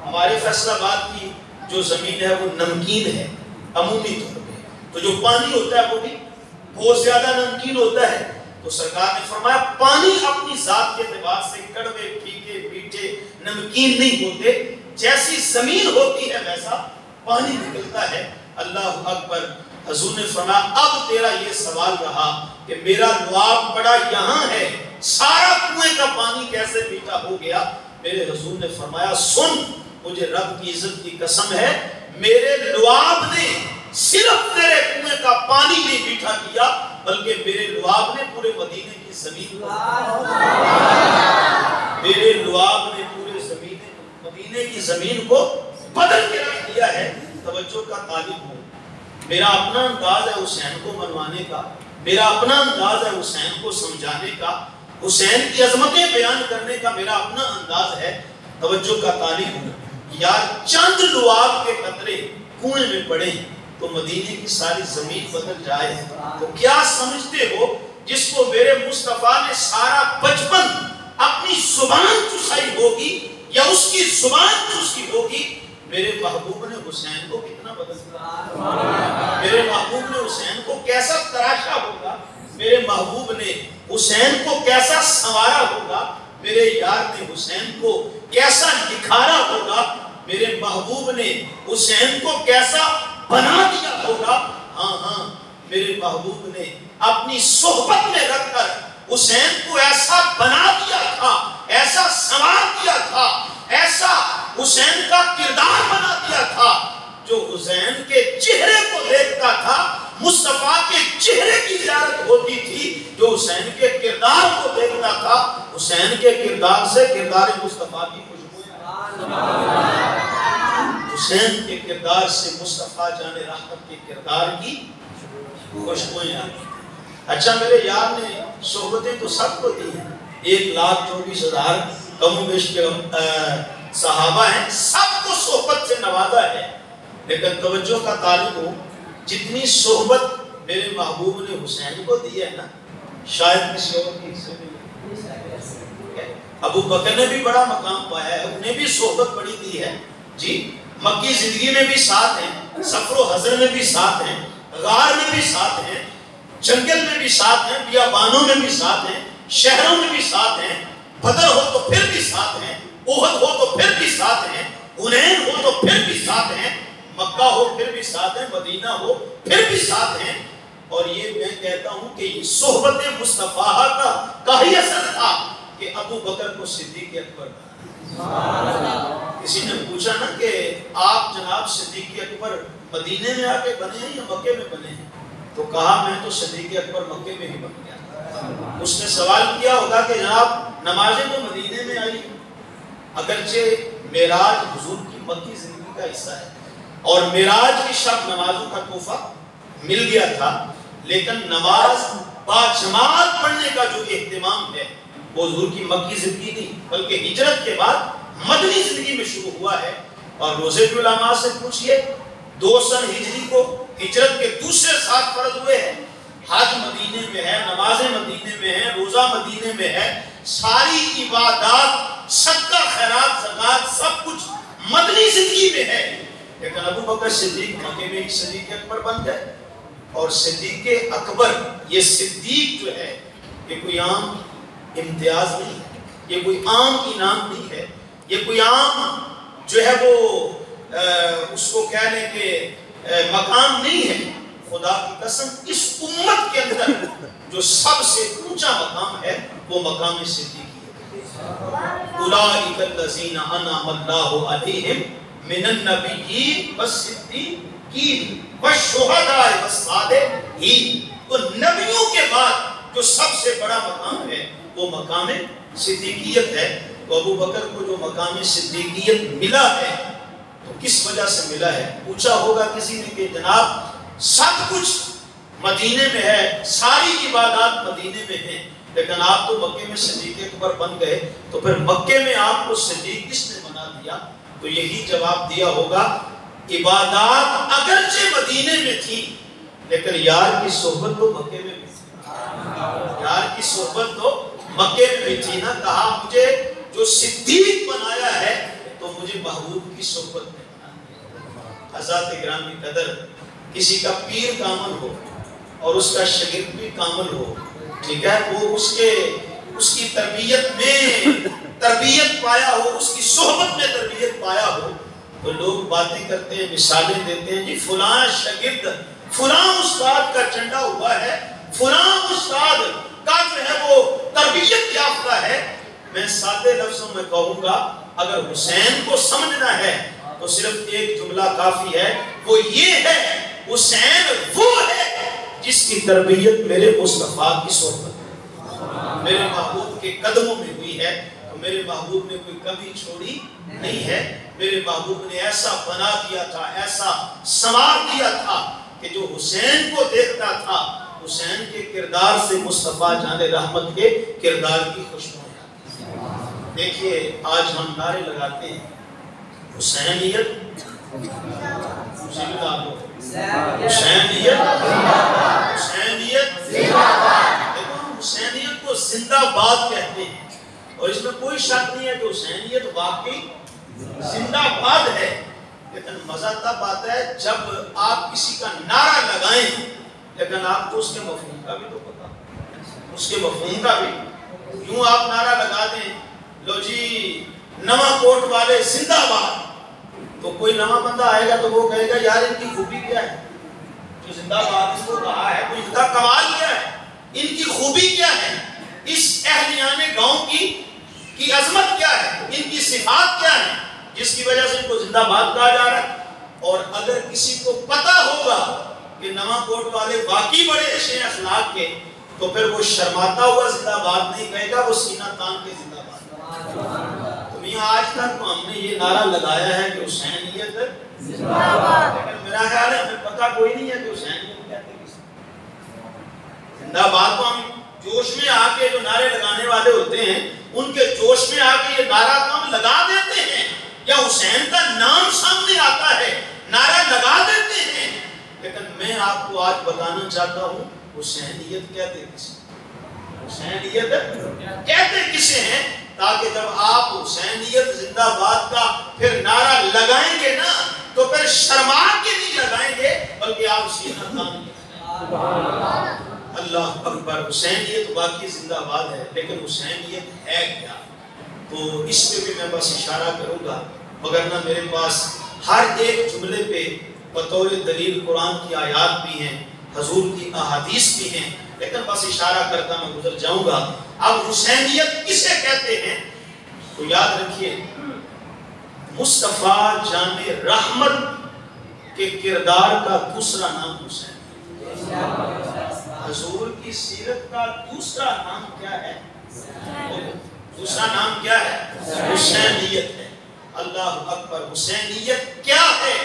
ہمارے فیصل آباد کی جو زمین ہے وہ نمکین ہے عمومی طور پہ، تو جو پانی ہوتا ہے وہ بھی بہت زیادہ نمکین ہوتا ہے۔ تو سرکار نے فرمایا پانی اپنی ذات کے اعتبار سے کڑوے، پھیکے، میٹھے، نمکین نہیں ہوتے، جیسی زمین ہوتی ہے ویسا پانی نکلتا ہے۔ اللہ اکبر۔ حضور نے فرمایا اب تیرا یہ سوال رہا کہ میرا لعاب پڑا یہاں ہے، سارا کنویں کا پانی کیسے میٹھا ہو گیا؟ میرے حضور نے فرمایا سن، مجھے رب کی عزت کی قسم ہے، میرے لعاب نے صرف تیرے کنویں کا پانی نہیں میٹھا کیا، بلکہ میرے لعاب نے پورے مدینے کی زمین کو، میرے لعاب نے پورے مدینے کی زمین کو بدل کے رکھ دیا ہے۔ توجہ کا طالب ہوں، میرا اپنا انداز ہے حسین کو منوانے کا، میرا اپنا انداز ہے حسین کو سمجھانے کا، حسین کی عظمتیں بیان کرنے کا میرا اپنا انداز ہے۔ توجہ کا طالب ہوں، یار چند لعاب کے قطرے کنویں میں پڑے تو مدینے کی ساری زمین بدل جائے، تو کیا سمجھتے ہو جس کو میرے مصطفیٰ نے سارا بچپن اپنی زبان چسائی ہوگی یا اس کی زبان چوسی ہوگی، میرے محبوب نے حسین کو کتنا بدل دیا، میرے محبوب نے حسین کو کیسا تراشا ہوگا، میرے محبوب نے حسین کو کیسا سنوارا ہوگا، میرے یار نے حسین کو کیسا نکھارا ہوگا، میرے محبوب نے حسین کو کیسا بنا دیا ہوگا۔ ہاں ہاں، میرے محبوب نے اپنی صحبت میں رکھ کر حسین کو ایسا بنا دیا تھا، ایسا سنوار دیا تھا، ایسا حسین کا کردار بنا دیا تھا، جو حسین کے چہرے کو دیکھتا تھا مصطفیٰ کے چہرے کی زیارت ہوتی تھی، جو حسین کے کردار کو دیکھتا تھا حسین کے کردار سے کردار مصطفیٰ کی خوشبوئیں، حسین کے کردار سے مصطفیٰ جان رحمت کے کردار کی خوشبوئیں آتی۔ اچھا میرے یار نے صحبتیں تو سب کو دی ہیں، 1,24,000 کم و بیش کے صحابہ ہیں، سب کو صحبت سے نوازا ہے، لیکن توجہ کا طالب ہوں، جتنی صحبت میرے محبوب نے حسین کو دی ہے نا، شاید کسی اور کی حصے میں ابو بکر نے بھی بڑا مقام پایا ہے، انہیں بھی صحبت بڑی دی ہے جی، مکی زندگی میں بھی ساتھ ہیں، سفر و حضر میں بھی ساتھ ہیں، غار میں بھی ساتھ ہیں، جنگل میں بھی ساتھ ہیں، بیابانوں میں بھی ساتھ ہیں، شہروں میں بھی ساتھ ہیں، بدر ہو تو پھر بھی ساتھ ہیں، احد ہو تو پھر بھی ساتھ ہیں، حنین ہو تو پھر بھی ساتھ ہیں، مکہ ہو پھر بھی ساتھ ہیں، مدینہ ہو پھر بھی ساتھ ہیں۔ اور یہ میں کہتا ہوں کہ یہ صحبت مصطفیٰ کا ہی اثر تھا کہ ابو بکر کو صدیق اکبر بنا۔ کسی نے پوچھا نا کہ آپ جناب صدیق اکبر مدینے میں آ کے بنے ہیں یا مکے میں بنے ہیں؟ تو کہا میں تو صدیق اکبر مکے میں ہی بن گیا۔ اس نے سوال کیا ہوگا کہ جناب نمازیں تو مدینے میں آئی، اگرچہ معراج حضور کی مکی زندگی کا حصہ ہے اور معراج کی شب نمازوں کا تحفہ مل گیا تھا، لیکن نماز با جماعت پڑھنے کا جو اہتمام ہے وہ حضور کی مکی زندگی نہیں بلکہ ہجرت کے بعد مدنی زندگی میں شروع ہوا ہے۔ اور روزے کے علماء سے پوچھئے 2 سن ہجری کو ہجرت کے دوسرے سال فرض ہوئے ہیں، حج مدینے میں ہے، نمازیں مدینے میں ہیں، روزہ مدینے میں ہے، ساری عبادات صدقہ خیرات زکات سب کچھ مدنی زندگی میں ہے، لیکن ابو بکر صدیق مکے میں ہی صدیق اکبر بن گئے۔ اور صدیق اکبر یہ صدیق جو ہے یہ کوئی عام امتیاز نہیں ہے، یہ کوئی عام انعام نہیں ہے، یہ کوئی عام جو ہے وہ اس کو کہہ لیں کہ مقام نہیں ہے۔ خدا کی قسم اس امت کے اندر جو سب سے اونچا مقام ہے وہ مقام صدیقی ہے۔ اولئک الذین انعم اللہ علیہم من النبیین والصدیقین والشہداء والصالحین۔ تو نبیوں کے بعد جو سب سے بڑا مقام ہے وہ مقام صدیقیت ہے. تو ابو بکر کو جو مقام صدیقیت ملا ہے تو کس وجہ سے ملا ہے؟ پوچھا ہوگا کسی نے کہ جناب سب کچھ مدینے میں ہے، ساری عبادات مدینے میں ہیں، لیکن آپ تو مکے میں صدیق اکبر بن گئے، تو پھر مکے میں آپ کو صدیق کس نے بنا دیا؟ تو یہی جواب دیا ہوگا عبادات اگرچہ مدینے میں تھی لیکن یار کی صحبت تو مکے میں بھی تھی. یار کی صحبت تو مکے میں بھی تھی نا. کہا مجھے جو صدیق بنایا ہے تو مجھے محبوب کی صحبت میں بنا. حضرات گرامی قدر، کسی کا پیر کامل ہو اور اس کا شاگرد بھی کامل ہو، ٹھیک ہے، وہ اس کی تربیت میں تربیت پایا ہو، اس کی صحبت میں تربیت پایا ہو، تو لوگ باتیں کرتے ہیں، مثالیں دیتے ہیں، جی فلاں شاگرد فلاں استاد کا چنڈا ہوا ہے، فلاں استاد کا جو ہے وہ تربیت یافتہ ہے. میں سادے لفظوں میں کہوں گا اگر حسین کو سمجھنا ہے تو صرف ایک جملہ کافی ہے، وہ یہ ہے حسین وہ ہے جس کی تربیت میرے مصطفیٰ کی صحبت میں، میرے محبوب کے قدموں میں ہوئی ہے. تو میرے محبوب نے کوئی کمی چھوڑی نہیں ہے. میرے محبوب نے ایسا بنا دیا تھا، ایسا سنوار دیا تھا کہ جو حسین کو دیکھتا تھا حسین کے کردار سے مصطفیٰ جان رحمت کے کردار کی خوشبو آتی ہے. دیکھیے آج ہم نعرے لگاتے ہیں حسینیت، حسینیت، حسینیت، دیکھو حسینیت کو زندہ باد کہتے ہیں، اور اس میں کوئی شک نہیں ہے کہ حسینیت واقعی زندہ باد ہے. لیکن مزہ تب آتا ہے جب آپ کسی کا نعرہ لگائیں لیکن آپ کو اس کے مفہوم کا بھی تو پتا، اس کے مفہوم کا بھی. یوں آپ نعرہ لگا دیں لو جی نواں کوٹ والے زندہ باد، تو کوئی نواں بندہ آئے گا تو وہ کہے گا یار ان کی خوبی کیا ہے جو زندہ باد اس کو کہا ہے، کوئی ان کا کمال کیا ہے، ان کی خوبی کیا ہے، اس اہلیان گاؤں کی عظمت کیا ہے، ان کی صفات کیا ہے جس کی وجہ سے ان کو زندہ باد کہا جا رہا ہے. اور اگر کسی کو پتا ہوگا کہ نواں کوٹ والے واقعی بڑے اچھے اخلاق کے تو پھر وہ شرماتا ہوا زندہ باد نہیں کہے گا، وہ سینہ تان کے زندہ باد. تو میاں آج تک تو ہم نے یہ نعرہ لگایا ہے کہ حسینیت زندہ باد، لیکن میرا خیال ہے ہمیں پتا کوئی نہیں ہے کہ حسینیت کہتے ہیں زندہ باد. کو ہم جوش میں آ کے جو نعرے لگانے والے ہوتے ہیں ان کے جوش میں آ کے یہ نعرہ تو ہم لگا دیتے ہیں، یا حسین کا نام سامنے آتا ہے نعرہ لگا دیتے ہیں، لیکن میں آپ کو آج بتانا چاہتا ہوں حسینیت کہتے کسے، حسینیت کہتے کسے ہیں، تاکہ جب آپ حسینیت زندہ باد کا پھر نعرہ لگائیں گے نا تو پھر شرما کے نہیں لگائیں گے بلکہ آپ سینہ تان کے. اللہ اکبر. حسینیت واقعی زندہ باد ہے، لیکن حسینیت ہے کیا؟ تو اس پہ بھی میں بس اشارہ کروں گا، مگر نہ میرے پاس ہر ایک جملے پہ بطور دلیل قرآن کی آیات بھی ہیں، حضور کی احادیث بھی ہیں، لیکن بس اشارہ کرتا میں گزر جاؤں گا. اب حسینیت کسے کہتے ہیں تو یاد رکھیے مصطفیٰ جان رحمت کے کردار کا دوسرا نام حسین. حضور کی سیرت کا دوسرا نام کیا ہے؟ دوسرا نام کیا ہے؟ حسینیت ہے. اللہ اکبر. حسینیت کیا ہے؟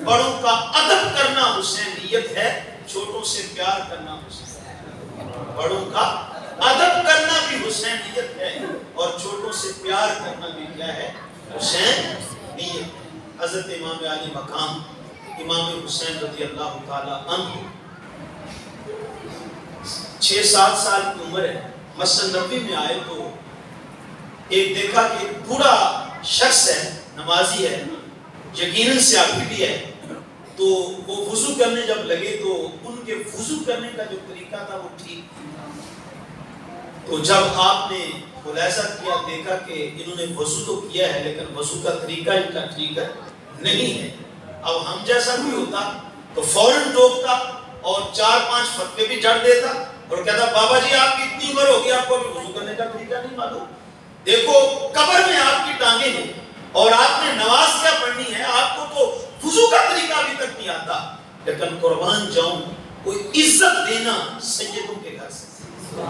بڑوں کا ادب کرنا حسینیت ہے، چھوٹوں سے پیار کرنا حسینیت ہے. بڑوں کا ادب کرنا بھی حسینیت ہے اور چھوٹوں سے پیار کرنا بھی کیا ہے؟ حسینیت. حضرت امام علی مقام امام حسین رضی اللہ تعالی عنہ 6-7 سال کی عمر ہے، مسجد نبوی میں آئے تو ایک دیکھا کہ ایک بوڑھا شخص ہے، نمازی ہے، یقیناً سیاحی بھی ہے. تو وہ وضو کرنے جب لگے تو ان کے وضو کرنے کا جو طریقہ تھا وہ ٹھیک تھا. تو جب آپ نے ملاحظہ کیا دیکھا کہ انہوں نے وضو تو کیا ہے لیکن وضو کا طریقہ ان کا ٹھیک نہیں ہے. اب ہم جیسا بھی ہوتا تو فوراً ٹوکتا اور 4-5 فتوے بھی جڑ دیتا اور کہتا بابا جی آپ کی اتنی عمر ہوگی آپ کو ابھی وضو کرنے کا طریقہ نہیں معلوم. دیکھو قبر میں آپ کی ٹانگیں ہیں اور آپ نے نماز کیا پڑھنی ہے، آپ کو تو وضو کا طریقہ ابھی تک نہیں آتا. لیکن قربان جاؤں کوئی عزت دینا سیدوں کے گھر سے،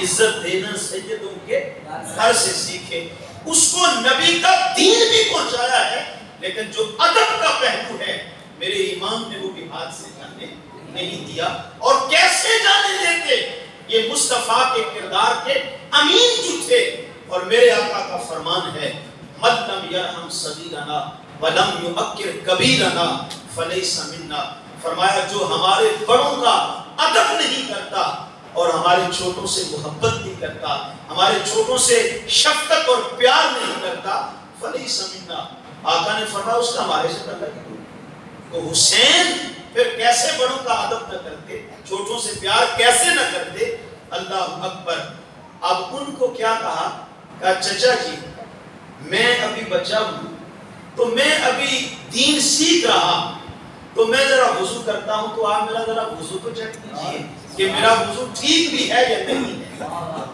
عزت دینا سیدوں کے گھر سے سیکھے. اس کو نبی کا دین بھی پہنچایا ہے، لیکن جو ادب کا پہلو ہے میرے امام نے وہ بھی ہاتھ سے جانے نہیں دیا. اور کیسے جانے دیتے؟ یہ مصطفیٰ کے کردار کے امین جو تھے. اور میرے آقا کا فرمان ہے من لم یرحم صغیرنا ولم یؤکر کبیرنا فلیس منا. فرمایا جو ہمارے بڑوں کا ادب نہیں کرتا اور ہمارے چھوٹوں سے محبت نہیں کرتا، ہمارے چھوٹوں سے شفقت اور پیار نہیں کرتا، فلیس منا. آقا نے فرمایا اس کا ہمارے سے تعلق نہیں. تو حسین پھر کیسے بڑوں کا ادب نہ کرتے، چھوٹوں سے پیار کیسے نہ کرتے؟ اللہ اکبر. اب ان کو کیا کہا چچا جی میں ابھی بچہ ہوں تو میں ابھی دین سیکھ رہا، تو میں ذرا وضو کرتا ہوں، تو آپ میرا ذرا وضو کو چیک کیجئے کہ میرا وضو ٹھیک بھی ہے یا نہیں ہے.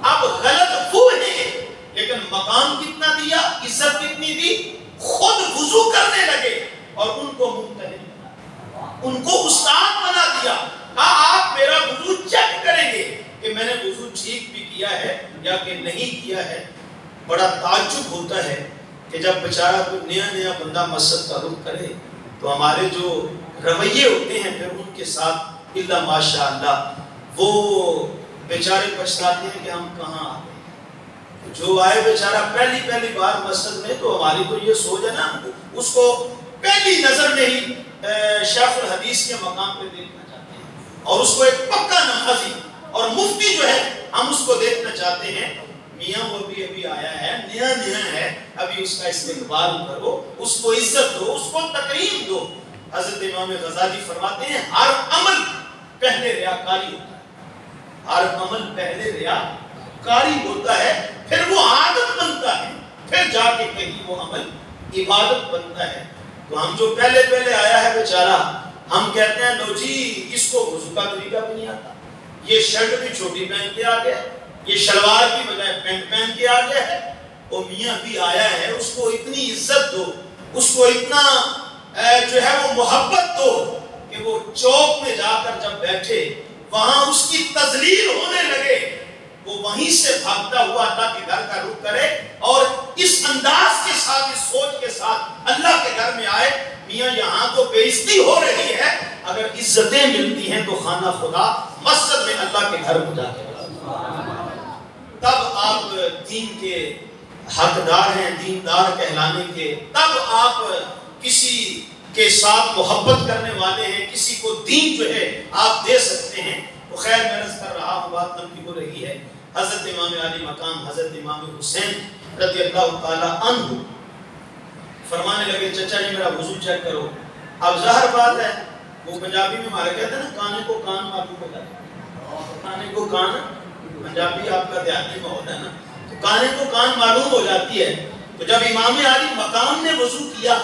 اب غلط وہ ہے لیکن مقام کتنا دیا، عزت کتنی دی، خود وضو کرنے لگے اور ان کو ممتحن بنا، ان کو استاد بنا دیا. کہا آپ میرا وضو چیک کریں گے کہ میں نے وضو ٹھیک بھی کیا ہے یا کہ نہیں کیا ہے. بڑا تعجب ہوتا ہے کہ جب بیچارہ کوئی نیا نیا بندہ مسجد کا رخ کرے تو ہمارے جو رویے ہوتے ہیں پھر ان کے ساتھ اللہ ماشاء اللہ وہ بیچارے پچھتاتے ہیں کہ ہم کہاں آ گئے. جو آئے بیچارہ پہلی بار مسجد میں تو ہماری تو یہ سوچ ہے نا اس کو پہلی نظر میں ہی شیخ الحدیث کے مقام پہ دیکھنا چاہتے ہیں اور اس کو ایک پکا نمازی اور مفتی جو ہے ہم اس کو دیکھنا چاہتے ہیں. میاں وہ بھی ابھی آیا ہے، نیا ہے، ابھی اس کا استقبال کرو، اس کو عزت دو، اس کو تکریم دو. حضرت امام غزالی فرماتے ہیں ہر عمل پہلے ریاکاری ہوتا ہے، ہر عمل پہلے ریاکاری ہوتا ہے، پھر وہ عادت بنتا ہے، پھر جا کے کہیں وہ عمل عبادت بنتا ہے. تو ہم جو پہلے آیا ہے بیچارہ، ہم کہتے ہیں لو جی اس کو وضو کا طریقہ بھی نہیں آتا، یہ شرٹ بھی چھوٹی پہن کے آ گیا، یہ شلوار کی بجائے پینٹ پہن کے آ گیا ہے. وہ میاں بھی آیا ہے، اس کو اتنی عزت دو، اس کو اتنا جو ہے وہ محبت دو کہ وہ چوک میں جا کر جب بیٹھے وہاں اس کی تذلیل ہونے لگے، وہ وہیں سے بھاگتا ہوا اللہ کے گھر کا رخ کرے اور اس انداز کے ساتھ، اس سوچ کے ساتھ اللہ کے گھر میں آئے. میاں یہاں تو بے عزتی ہو رہی ہے، اگر عزتیں ملتی ہیں تو خانہ خدا مسجد میں اللہ کے گھر میں جا کے تب آپ دین کے حقدار ہیں، دیندار کہلانے کے. تب آپ کسی کے ساتھ محبت کرنے والے ہیں، کسی کو دین جو ہے آپ دے سکتے ہیں. تو خیر میں عرض کر رہا ہوں، بات لمبی ہو رہی ہے. حضرت امام علی مقام حضرت امام حسین رضی اللہ تعالی عنہ فرمانے لگے چچا جی میرا وضو چیک کرو. اب ظاہر بات ہے وہ پنجابی میں ہمارے کہتے ہیں نا کانے کو کان معلوم ہو جاتا ہے، کانے کو کان، پنجابی آپ کا دیہاتی ماحول ہے نا، تو کانے کو کان معلوم ہو جاتی ہے. تو جب امام علی مقام نے وضو کیا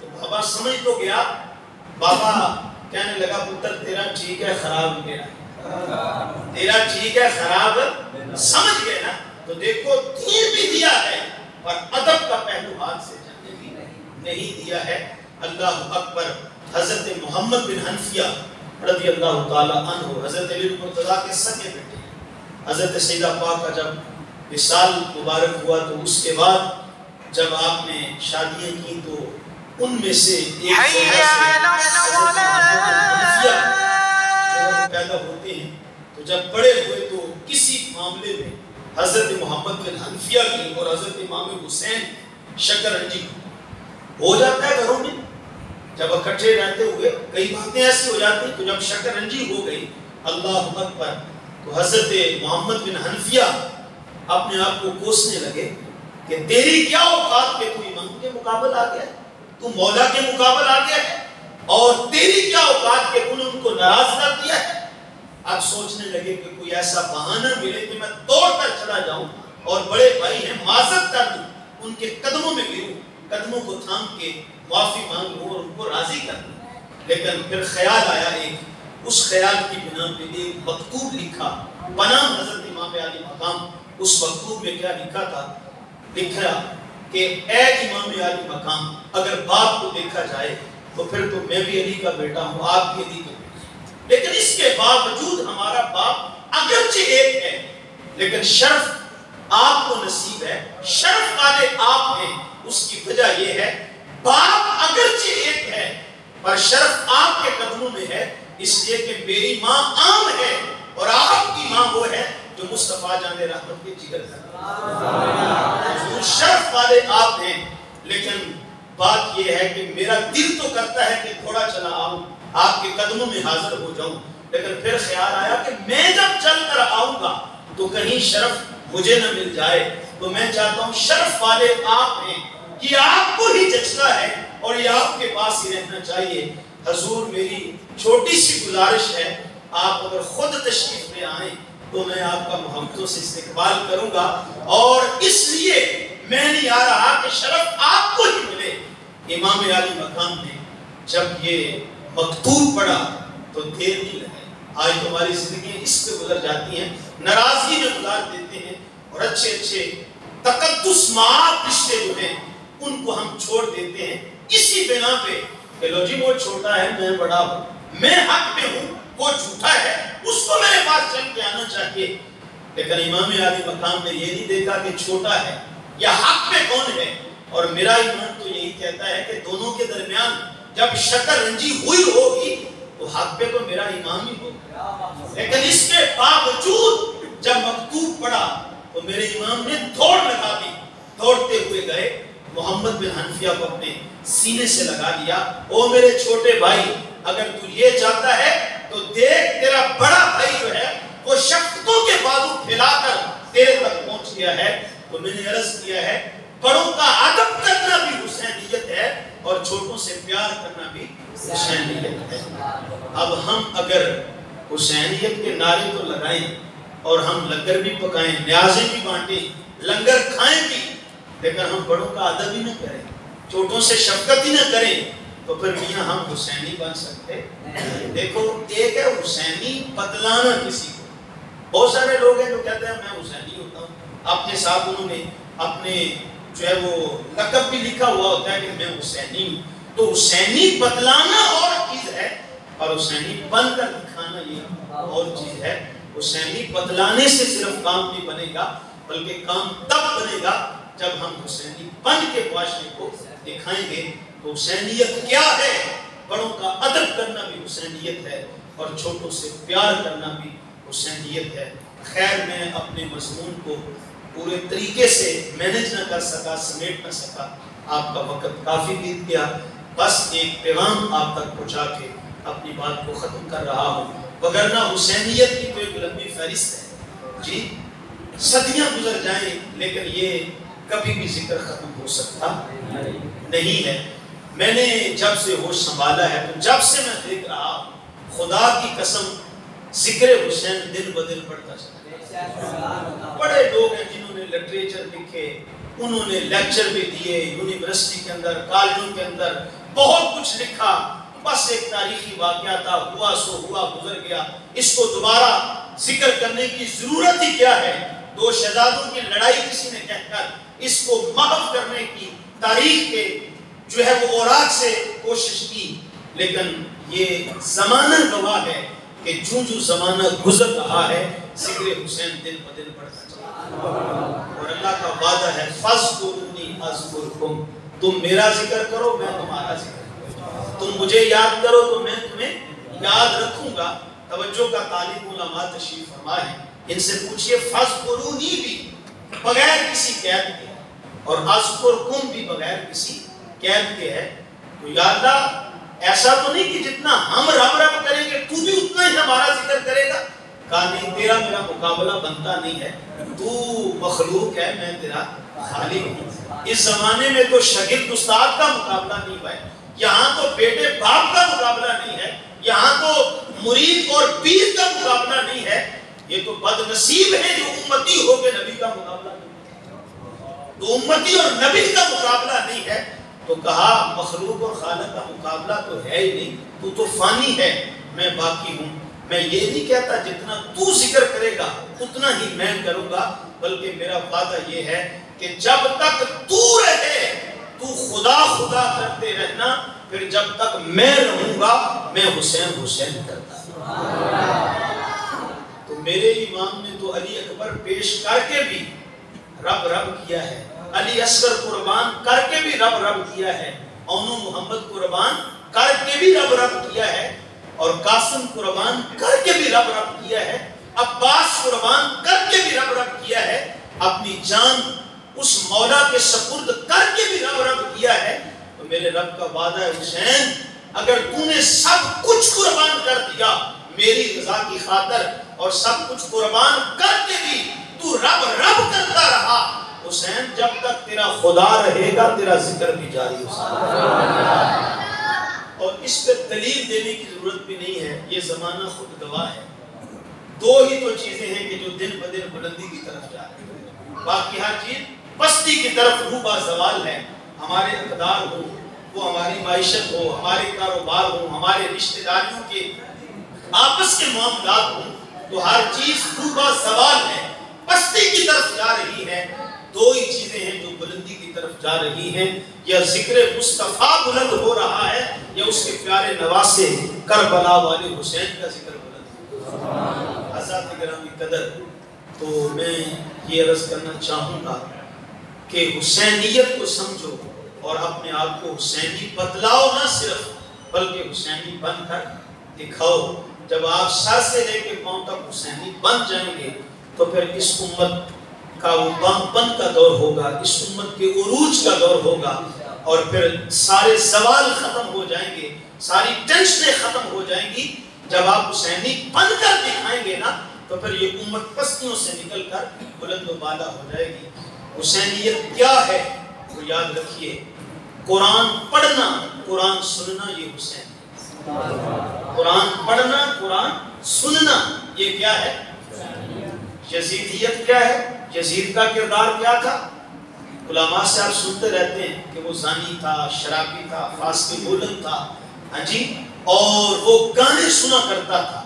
تو بابا سمجھ تو گیا، بابا کہنے لگا پتر تیرا ٹھیک ہے خراب میرا، تیرا ٹھیک ہے خراب، سمجھ گئے نا. تو دیکھو دین بھی دیا ہے اور ادب کا پہلو ہاتھ سے جانے بھی نہیں دیا ہے. اللہ اکبر. حضرت محمد بن حنفیہ رضی اللہ تعالی عنہ حضرت علی مرتضیٰ کے سگے بیٹے، حضرت سیدہ پاک کا جب وصال مبارک ہوا تو اس کے بعد جب آپ نے شادیاں کی تو ان میں سے ایک پیدا ہوتے ہیں. تو جب بڑے ہوئے تو کسی معاملے میں حضرت محمد بن حنفیہ کی اور حضرت امام حسین شکر رنجی ہو جاتا ہے گھروں میں. جب اکٹھے رہتے ہوئے کئی باتیں ایسی ہو جاتی، تو جب شکر رنجی ہو گئی اللہ اکبر تو حضرت محمد بن حنفیہ اپنے آپ کو کوسنے لگے کہ تیری کیا اوقات کہ تو امام کے مقابل آ گیا، تو مولا کے مقابل آ گیا ہے، اور تیری کیا اوقات کہ تو نے ان کو ناراض کر دیا ہے. اب سوچنے لگے کہ کوئی ایسا بہانہ ملے کہ میں توڑ کر چلا جاؤں اور بڑے بھائی ہیں معذرت کر دوں، ان کے قدموں میں گروں، قدموں کو تھام کے معافی مانگوں اور ان کو راضی کر دوں. لیکن پھر خیال آیا ایک، اس خیال کی بنا پہ ایک مکتوب لکھا بنام حضرت امام علی مقام. اس مکتوب میں کیا لکھا تھا؟ لکھا کہ اے امام علی مقام اگر باپ کو دیکھا جائے تو پھر تو میں بھی علی کا بیٹا ہوں، آپ بھی علی کے بیٹے. لیکن اس کے باوجود ہمارا باپ اگرچہ ایک ہے لیکن شرف آپ کو نصیب ہے، شرف والے آپ ہیں۔ اس کی وجہ یہ ہے باپ اگرچہ ایک ہے پر شرف آپ کے قدموں میں ہے، اس لیے کہ میری ماں عام ہے اور آپ کی ماں وہ ہے جو مصطفیٰ جان رحمت کے جگر ہے۔ شرف والے آپ ہیں، لیکن بات یہ ہے کہ میرا دل تو کرتا ہے کہ تھوڑا چلا آؤں، آپ کے قدموں میں حاضر ہو جاؤں، لیکن پھر خیال آیا کہ میں جب چل کر آؤں گا تو کہیں شرف مجھے نہ مل جائے، تو میں چاہتا ہوں شرف والے آپ ہیں، یہ آپ کو ہی جچتا ہے اور یہ آپ کے پاس ہی رہنا چاہیے۔ حضور میری چھوٹی سی گزارش ہے، آپ اگر خود تشریف لے آئیں تو میں آپ کا محبتوں سے استقبال کروں گا، اور اس لیے میں نہیں آ رہا کہ شرف آپ کو ہی ملے۔ امام عالی مقام نے جب یہ مکتوب پڑھا تو دیر نہیں لگے، آج تمہاری زندگی اس پہ گزر جاتی ہیں، ناراضگی میں گزار دیتے ہیں، اور اچھے اچھے تقدس معاف رشتے جو ہیں ان کو ہم چھوڑ دیتے ہیں اسی بنا پہ کہ لو جی وہ چھوٹا ہے میں بڑا ہوں، میں حق میں ہوں وہ جھوٹا ہے، اس کو میرے پاس چل کے آنا چاہیے۔ لیکن امام عالی مقام نے یہ نہیں دیکھا کہ چھوٹا ہے یا حق میں کون ہے، اور میرا ایمان تو یہی کہتا ہے کہ دونوں کے درمیان جب شکر رنجی ہوئی ہوگی تو حق پہ تو میرا امام ہی ہوگا، لیکن اس کے باوجود جب مکتوب پڑھا تو میرے امام نے دوڑ لگا دی، دوڑتے ہوئے گئے، محمد بن حنفیہ کو اپنے سینے سے لگا لیا، او میرے چھوٹے بھائی اگر تو یہ چاہتا ہے تو دیکھ تیرا بڑا بھائی جو ہے وہ شفقتوں کے بازو پھیلا کر تیرے تک پہنچ گیا ہے۔ تو میں نے عرض کیا ہے بڑوں کا ادب کرنا بھی حسینیت ہے اور چھوٹوں سے پیار کرنا بھی حسینیت ہے۔ اب ہم اگر حسینیت کے نعرے تو لگائیں اور ہم لنگر بھی پکائیں، نیازیں بھی بانٹیں، لنگر کھائیں بھی، لیکن ہم بڑوں کا ادب ہی نہ کریں، چھوٹوں سے شفقت ہی نہ کریں، تو پھر میاں ہم حسینی بن سکتے؟ دیکھو ایک ہے حسینی بتلانا کسی کو، بہت سارے لوگ ہیں جو کہتے ہیں میں حسینی ہوتا ہوں، اپنے ساتھ انہوں نے اپنے جو ہے وہ لقب بھی لکھا ہوا ہوتا ہے کہ میں حسینی ہوں۔ تو حسینی بتلانا اور چیز ہے اور حسینی بن کر دکھانا یہ اور چیز ہے۔ حسینی بتلانے سے صرف کام نہیں بنے گا، بلکہ کام تب بنے گا جب ہم حسینی بن کے معاشرے کو دکھائیں گے۔ تو حسینیت کیا ہے؟ بڑوں کا ادب کرنا بھی حسینیت ہے اور چھوٹوں سے پیار کرنا بھی حسینیت ہے۔ خیر میں اپنے مضمون کو پورے طریقے سے مینج نہ کر سکا، سمیٹ نہ سکا، آپ کا وقت کافی بیت گیا، بس ایک پیغام آپ تک پہنچا کے اپنی بات کو ختم کر رہا ہوں، وگرنہ حسینیت کی تو ایک لمبی فہرست ہے جی، صدیاں گزر جائیں لیکن یہ کبھی بھی ذکر ختم ہو سکتا نہیں ہے۔ میں نے جب سے ہوش سنبھالا ہے تو جب سے میں دیکھ رہا ہوں خدا کی قسم ذکر حسین دن بدن بڑھتا چلا ہے۔ بڑے لوگ ہیں جنہوں نے لٹریچر لکھے، انہوں نے لیکچر بھی دیے، یونیورسٹی کے اندر کالجوں کے اندر بہت کچھ لکھا، بس ایک تاریخی واقعہ تھا، ہوا سو ہوا گزر گیا، اس کو دوبارہ ذکر کرنے کی ضرورت ہی کیا ہے؟ دو شہزادوں کی لڑائی کسی نے کہہ کر اس کو محو کرنے کی تاریخ کے جو ہے وہ اوراق سے کوشش کی، لیکن یہ زمانہ گواہ ہے کہ جو زمانہ گزر رہا ہے ذکر حسین دن بدن بڑھتا چلا، اور اللہ کا وعدہ ہے فَاذْكُرُونِي أَذْكُرْكُمْ، تم میرا ذکر کرو میں تمہارا ذکر کروں، تم مجھے یاد کرو تو میں تمہیں یاد رکھوں گا۔ توجہ کا طالب علماء تشریف فرما ہے، ان سے پوچھئے فَاذْكُرُونِي بھی بغیر کسی قید کے اور اذکرکم بھی بغیر کسی قید کے ہے، تو یا اللہ ایسا تو نہیں کہ جتنا ہم رب رب کریں گے تو بھی اتنا ہی ہمارا ذکر کرے گا؟ کہا نہیں، تیرا میرا مقابلہ بنتا نہیں ہے، تو مخلوق ہے میں تیرا خالق ہوں۔ اس زمانے میں تو شاگرد استاد کا مقابلہ نہیں ہے، یہاں تو بیٹے باپ کا مقابلہ نہیں ہے، یہاں تو مرید اور پیر کا مقابلہ نہیں ہے، یہ تو بد نصیب ہے جو امتی ہو کے نبی کا مقابلہ نہیں ہے، تو امتی اور نبی کا مقابلہ نہیں ہے۔ تو کہا مخلوق اور خالق کا مقابلہ تو ہے ہی نہیں، تو فانی ہے میں باقی ہوں۔ میں یہ نہیں کہتا جتنا تو ذکر کرے گا اتنا ہی میں کروں گا، بلکہ میرا وعدہ یہ ہے کہ جب تک تو رہے تو خدا خدا کرتے رہنا، پھر جب تک میں رہوں گا میں حسین حسین کرتا تو میرے امام نے تو علی اکبر پیش کر کے بھی رب رب کیا ہے، علی اصغر قربان کر کے بھی رب رب کیا ہے، اونو محمد قربان کر کے بھی رب رب کیا ہے، اور قاسم قربان کر کے بھی رب رب کیا ہے، عباس قربان کر کے بھی رب رب کیا ہے، اپنی جان اس مولا کے سپرد کر کے بھی رب رب کیا ہے۔ تو میرے رب کا وعدہ ہے حسین، اگر تو نے سب کچھ قربان کر دیا میری رضا کی خاطر اور سب کچھ قربان کر کے بھی تو رب رب کرتا رہا، حسین جب تک تیرا خدا رہے گا تیرا ذکر بھی جاری ہو سکتا ہے۔ اور اس پہ دلیل دینے کی ضرورت بھی نہیں ہے، یہ زمانہ خود گواہ ہے۔ دو ہی تو چیزیں ہیں کہ جو دن بدن بلندی کی طرف جا رہی ہیں، باقی ہر چیز پستی کی طرف روبہ زوال ہے۔ ہمارے اقدار ہو، وہ ہماری معیشت ہو، ہمارے کاروبار ہو، ہمارے رشتہ داریوں کے آپس کے معاملات ہوں، تو ہر چیز روبہ زوال ہے، پستی کی طرف جا رہی ہے۔ دو ہی چیزیں ہیں جو بلندی کی طرف جا رہی ہیں، یا ذکر مصطفیٰ بلند ہو رہا ہے یا اس کے پیارے نواسے کربلا والے حسین کا ذکر بلند ہو رہا ہے۔ حضرات گرامی قدر، تو میں یہ عرض کرنا چاہوں گا کہ حسینیت کو سمجھو اور اپنے آپ کو حسینی بتلاؤ، نہ صرف بلکہ حسینی بن کر دکھاؤ۔ جب آپ سر سے لے کے پاؤں تک حسینی بن جائیں گے تو پھر اس امت کا وہ بن کا دور ہوگا، اس امت کے عروج کا دور ہوگا، اور پھر سارے زوال ختم ہو جائیں گے، ساری ٹینشنیں ختم ہو جائیں گی۔ جب آپ حسینی بن کر دکھائیں گے نا تو پھر یہ امت پستیوں سے نکل کر بلند و بالا ہو جائے گی۔ حسینیت کیا ہے وہ یاد رکھیے، قرآن پڑھنا، قرآن سننا، یہ حسین ہے۔ قرآن پڑھنا، قرآن سننا، یہ کیا ہے؟ یزیدیت کیا ہے؟ یزید کا کردار کیا تھا؟ علماء سے آپ سنتے رہتے ہیں کہ وہ زانی تھا، شرابی تھا، فاسق بولن تھا، ہاں جی، اور وہ گانے سنا کرتا تھا۔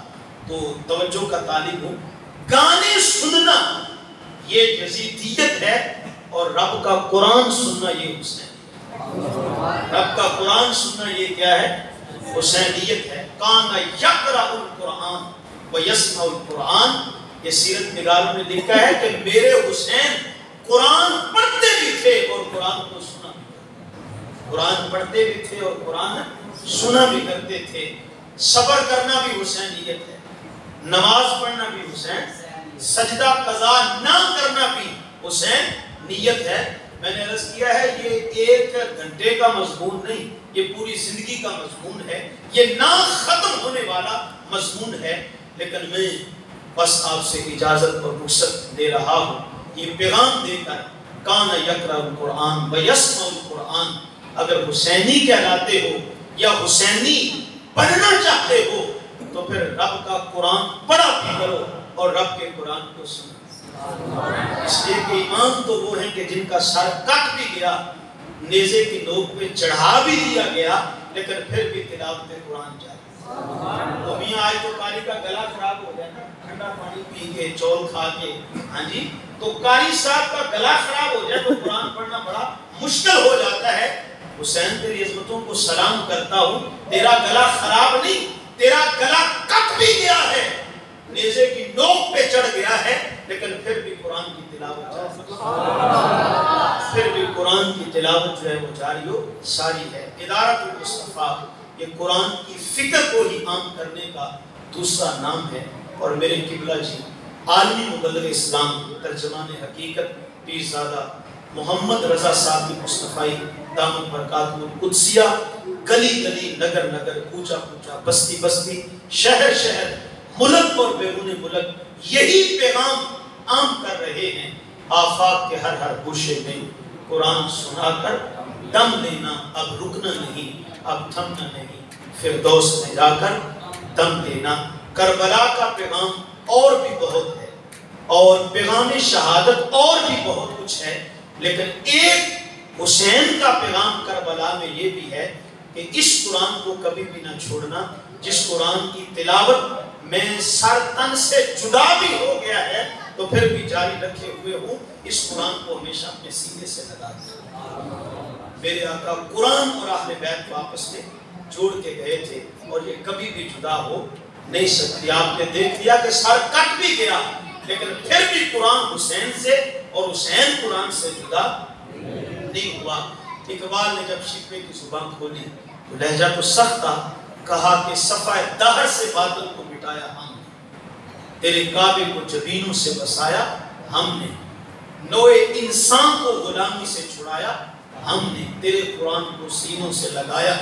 تو توجہ کا طالب ہوں، گانے سننا یہ یزیدیت ہے، اور رب کا قرآن سننا یہ حسین ہے۔ رب کا قرآن سننا یہ کیا ہے؟ حسینیت ہے۔ کان یقرأ القرآن ویسمع القرآن، یہ سیرت نگاروں نے لکھا ہے کہ میرے حسین قرآن پڑھتے بھی تھے اور قرآن کو سنا بھی کرتے، قرآن پڑھتے بھی تھے اور قرآن سنا بھی کرتے تھے۔ صبر کرنا بھی حسینیت ہے، نماز پڑھنا بھی حسین، سجدہ قضا نہ کرنا بھی حسین نیت ہے۔ میں نے عرض کیا ہے یہ ایک گھنٹے کا مضمون نہیں، یہ پوری زندگی کا مضمون ہے، یہ نہ ختم ہونے والا مضمون ہے۔ لیکن میں بس آپ سے اجازت اور رخصت دے رہا ہوں یہ پیغام دے کر، کان یقرأ القرآن ویسمع القرآن، اگر حسینی کہلاتے ہو یا حسینی پڑھنا چاہتے ہو تو پھر رب کا قرآن پڑھا بھی کرو اور رب کے قرآن کو سنو۔ اس لیے کہ امام تو وہ ہیں کہ جن کا سر کٹ بھی گیا، نیزے کی نوک پہ چڑھا بھی دیا گیا، لیکن پھر بھی تلاوت قرآن جاری۔ تو میاں آئے تو قاری کا گلا خراب ہو جائے نا، ٹھنڈا پانی پی کے چول کھا کے، ہاں جی، تو قاری صاحب کا گلا خراب ہو جائے تو قرآن پڑھنا بڑا مشکل ہو جاتا ہے۔ حسین تیری عظمتوں کو سلام کرتا ہوں، تیرا گلا خراب نہیں، تیرا گلا کٹ بھی گیا ہے، نیزے کی نوک پہ چڑھ گیا ہے، لیکن پھر بھی قرآن کی تلاوت جاری، پھر بھی قرآن کی تلاوت جو ہے وہ جاری و ساری ہے۔ ادارۃ المصطفیٰ یہ قرآن کی فکر کو ہی عام کرنے کا دوسرا نام ہے۔ اور میرے قبلہ جی عالمی مبلغ اسلام ترجمان حقیقت پیرزادہ محمد رضا صاحب کی مصطفی دامت برکاتہ القدسیہ، گلی گلی، نگر نگر، کوچہ کوچہ، بستی بستی، شہر شہر، ملک اور بیرون ملک یہی پیغام عام کر رہے ہیں۔ آفاق کے ہر ہر گوشے میں قرآن سنا کر دم لینا، اب رکنا نہیں، اب تھمنا نہیں، فردوس میں جا کر دم دینا۔ کربلا کا پیغام اور بھی بہت ہے، اور پیغام شہادت اور بھی بہت کچھ ہے، لیکن ایک حسین کا پیغام کربلا میں یہ بھی ہے کہ اس قرآن کو کبھی بھی نہ چھوڑنا، جس قرآن کی تلاوت میں سر تن سے جدا بھی ہو گیا ہے تو پھر بھی جاری رکھے ہوئے ہوں، اس قرآن کو ہمیشہ اپنے سینے سے لگا دیں۔ میرے آقا قرآن اور اہل بیت کو آپس میں جوڑ کے گئے تھے، اور یہ کبھی بھی جدا ہو نہیں سکتی. آپ نے دیکھ لیا کہ سر کٹ بھی گیا لیکن پھر بھی قرآن حسین سے اور حسین قرآن سے جدا نہیں ہوا. اقبال نے جب شکوے کی زبان کھولی تو لہجہ تو سخت تھا. کہا کہ صفحہ دہر سے باطل کو مٹایا ہم نے, تیرے کعبے کو جبینوں سے بسایا ہم نے, نوع انسان کو غلامی سے چھڑایا ہم نے, تیرے قرآن کو سینوں سے لگایا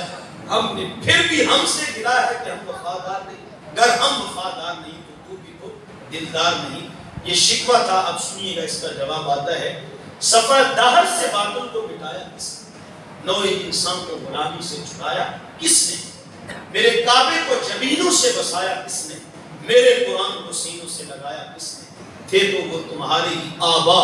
ہم نے, پھر بھی ہم سے گلا ہے کہ ہم وفادار نہیں. اگر ہم وفادار نہیں تو بھی تو دلدار نہیں. یہ شکوہ تھا. اب سنیے گا اس کا جواب آتا ہے. صفحہ دہر سے باطل کو مٹایا کس نے, نوع انسان کو غلامی سے چھڑایا کس نے, میرے کعبے کو جبینوں سے بسایا کس نے, میرے قرآن کو سینوں سے لگایا کس نے. تھے تو وہ تمہارے ہی آبا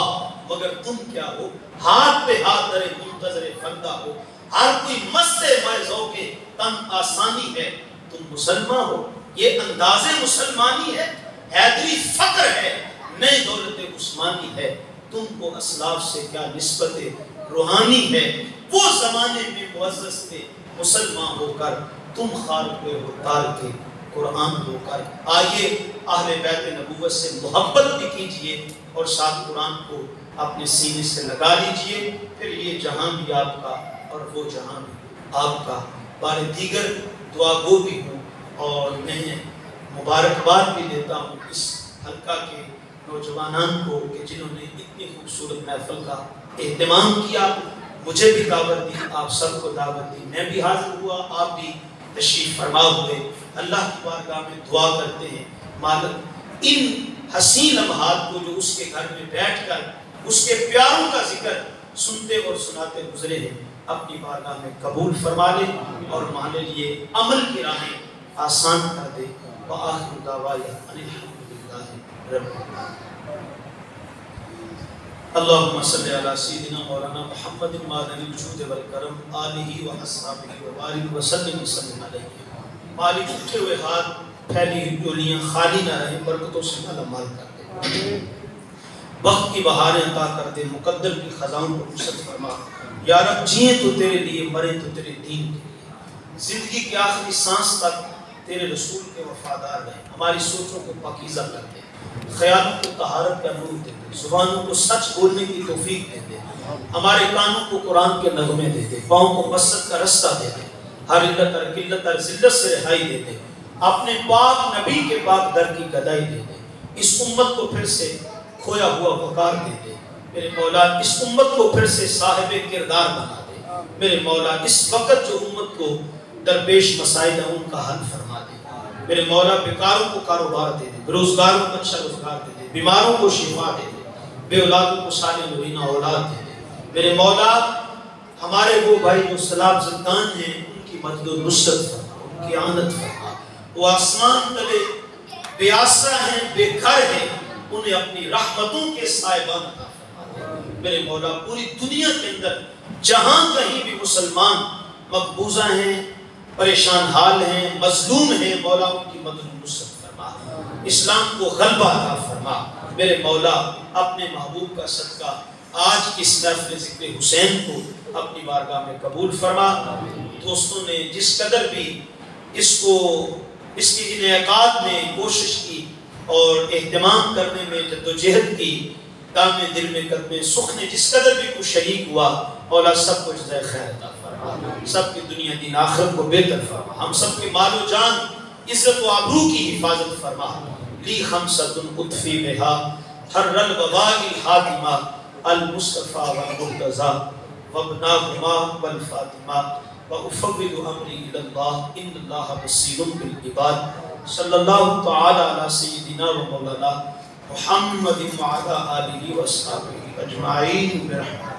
مگر تم کیا ہو, ہاتھ پہ ہاتھ درے منتظر فردا ہو, ہر کوئی مست مائے ذوق تن آسانی ہے, تم مسلمان ہو یہ انداز مسلمانی ہے, حیدری فقر ہے نئے دولت عثمانی ہے, تم کو اسلاف سے کیا نسبت روحانی ہے, وہ زمانے میں معزز تھے مسلمان ہو کر, تم خار پہ ہو تار کے قرآن ہو کر. آئیے اہل بیت نبوت سے محبت بھی کیجئے اور ساتھ قرآن کو اپنے سینے سے لگا لیجئے, پھر یہ جہاں بھی آپ کا اور وہ جہاں بھی آپ کا. بار دیگر دعا گو بھی ہوں اور میں مبارکباد بھی دیتا ہوں اس حلقہ کے نوجوانان کو کہ جنہوں نے اتنی خوبصورت محفل کا اہتمام کیا. مجھے بھی دعوت دی, آپ سب کو دعوت دی, میں بھی حاضر ہوا, آپ بھی تشریف فرما ہوئے. اللہ کی بارگاہ میں دعا کرتے ہیں مالک ان حسین لمحات کو جو اس کے گھر میں بیٹھ کر اس کے پیاروں کا ذکر سنتے اور سناتے گزرے ہیں, اپنی بارگاہ میں قبول فرما لے اور ہمارے لیے عمل کی راہیں آسان کر دے. وآخر دعوانا ان الحمدللہ رب العالمین. اللہم صلی علی سیدنا مولانا محمد معدن الجود والکرم آلہ و اصحابہ وبارک وسلم وسلم علیہ. مالک اٹھے ہوئے ہاتھ پھیلی ہوئی ڈولیاں خالی نہ رہیں, برکتوں سے مالا مال کر دے, وقت کی بہاریں عطا کر دے, مقدر کی خزاؤں کو نصرت فرما. یا رب جیئیں تو تیرے لیے, مریں تو تیرے دین کے لیے, زندگی کی آخری سانس تک تیرے رسول کے وفادار رہیں. ہماری سوچوں کو پاکیزہ کر دے, خیالوں کو طہارت کا نور دے دے, زبانوں کو سچ بولنے کی توفیق دے دے, ہمارے کانوں کو قرآن کے نغمے دے دے, پاؤں کو مسجد کا رستہ دے دے, ہر علت اور قلت اور ذلت سے رہائی دے دے, اپنے پاک نبی کے پاک در کی گدائی دے دے, اس امت کو پھر سے کھویا ہوا وقار دے دے. میرے مولا اس امت کو پھر سے صاحب کردار بنا دے. میرے مولا اس وقت جو امت کو درپیش مسائل ہیں ان کا حل فرما دے. میرے مولا بیکاروں کو کاروبار دے دے, بےروزگاروں کو اچھا روزگار دے دے, بیماروں کو شفا دے دے, بے اولادوں کو صالح مبینہ اولاد دے دے. میرے مولا ہمارے وہ بھائی جو سلاب زندان ہیں ان کی مدد و نصرت فرما, ان کی آنت فرما. وہ آسمان تلے بے آسرا ہیں, بے گھر ہیں, انہیں اپنی رحمتوں کے سائبان عطا فرما. میرے مولا پوری دنیا کے اندر جہاں کہیں بھی مسلمان مقبوضہ ہیں, پریشان حال ہیں, مظلوم ہیں, مولا ان کی مدد و نصرت فرما, اسلام کو غلبہ عطا فرما. میرے مولا اپنے محبوب کا صدقہ آج کی اس محفل ذکر حسین کو اپنی بارگاہ میں قبول فرما. دوستوں نے جس قدر بھی اس کو اس کی انعقاد میں کوشش کی اور اہتمام کرنے میں جدوجہد کی, کام دل میں قدم سخ نے جس قدر بھی کچھ شریک ہوا, مولا سب کو جزائے خیر عطا فرما, سب کی دنیا دین آخرت کو بہتر فرما, ہم سب کے مال و جان عزت و آبرو کی حفاظت فرما. لی خمسۃ اطفی بہا حر الوباء الحاتمہ المصطفیٰ والمرتضیٰ وابناہما والفاطمہ وَأُفَوِّضُ أَمْرِي إِلَى اللَّهِ إِنَّ اللَّهَ بَصِيرٌ بِالْعِبَادِ. صلی اللہ تعالی علی سیدنا و مولانا محمد وعلی آلہ و اصحابہ اجمعین برحمتہ.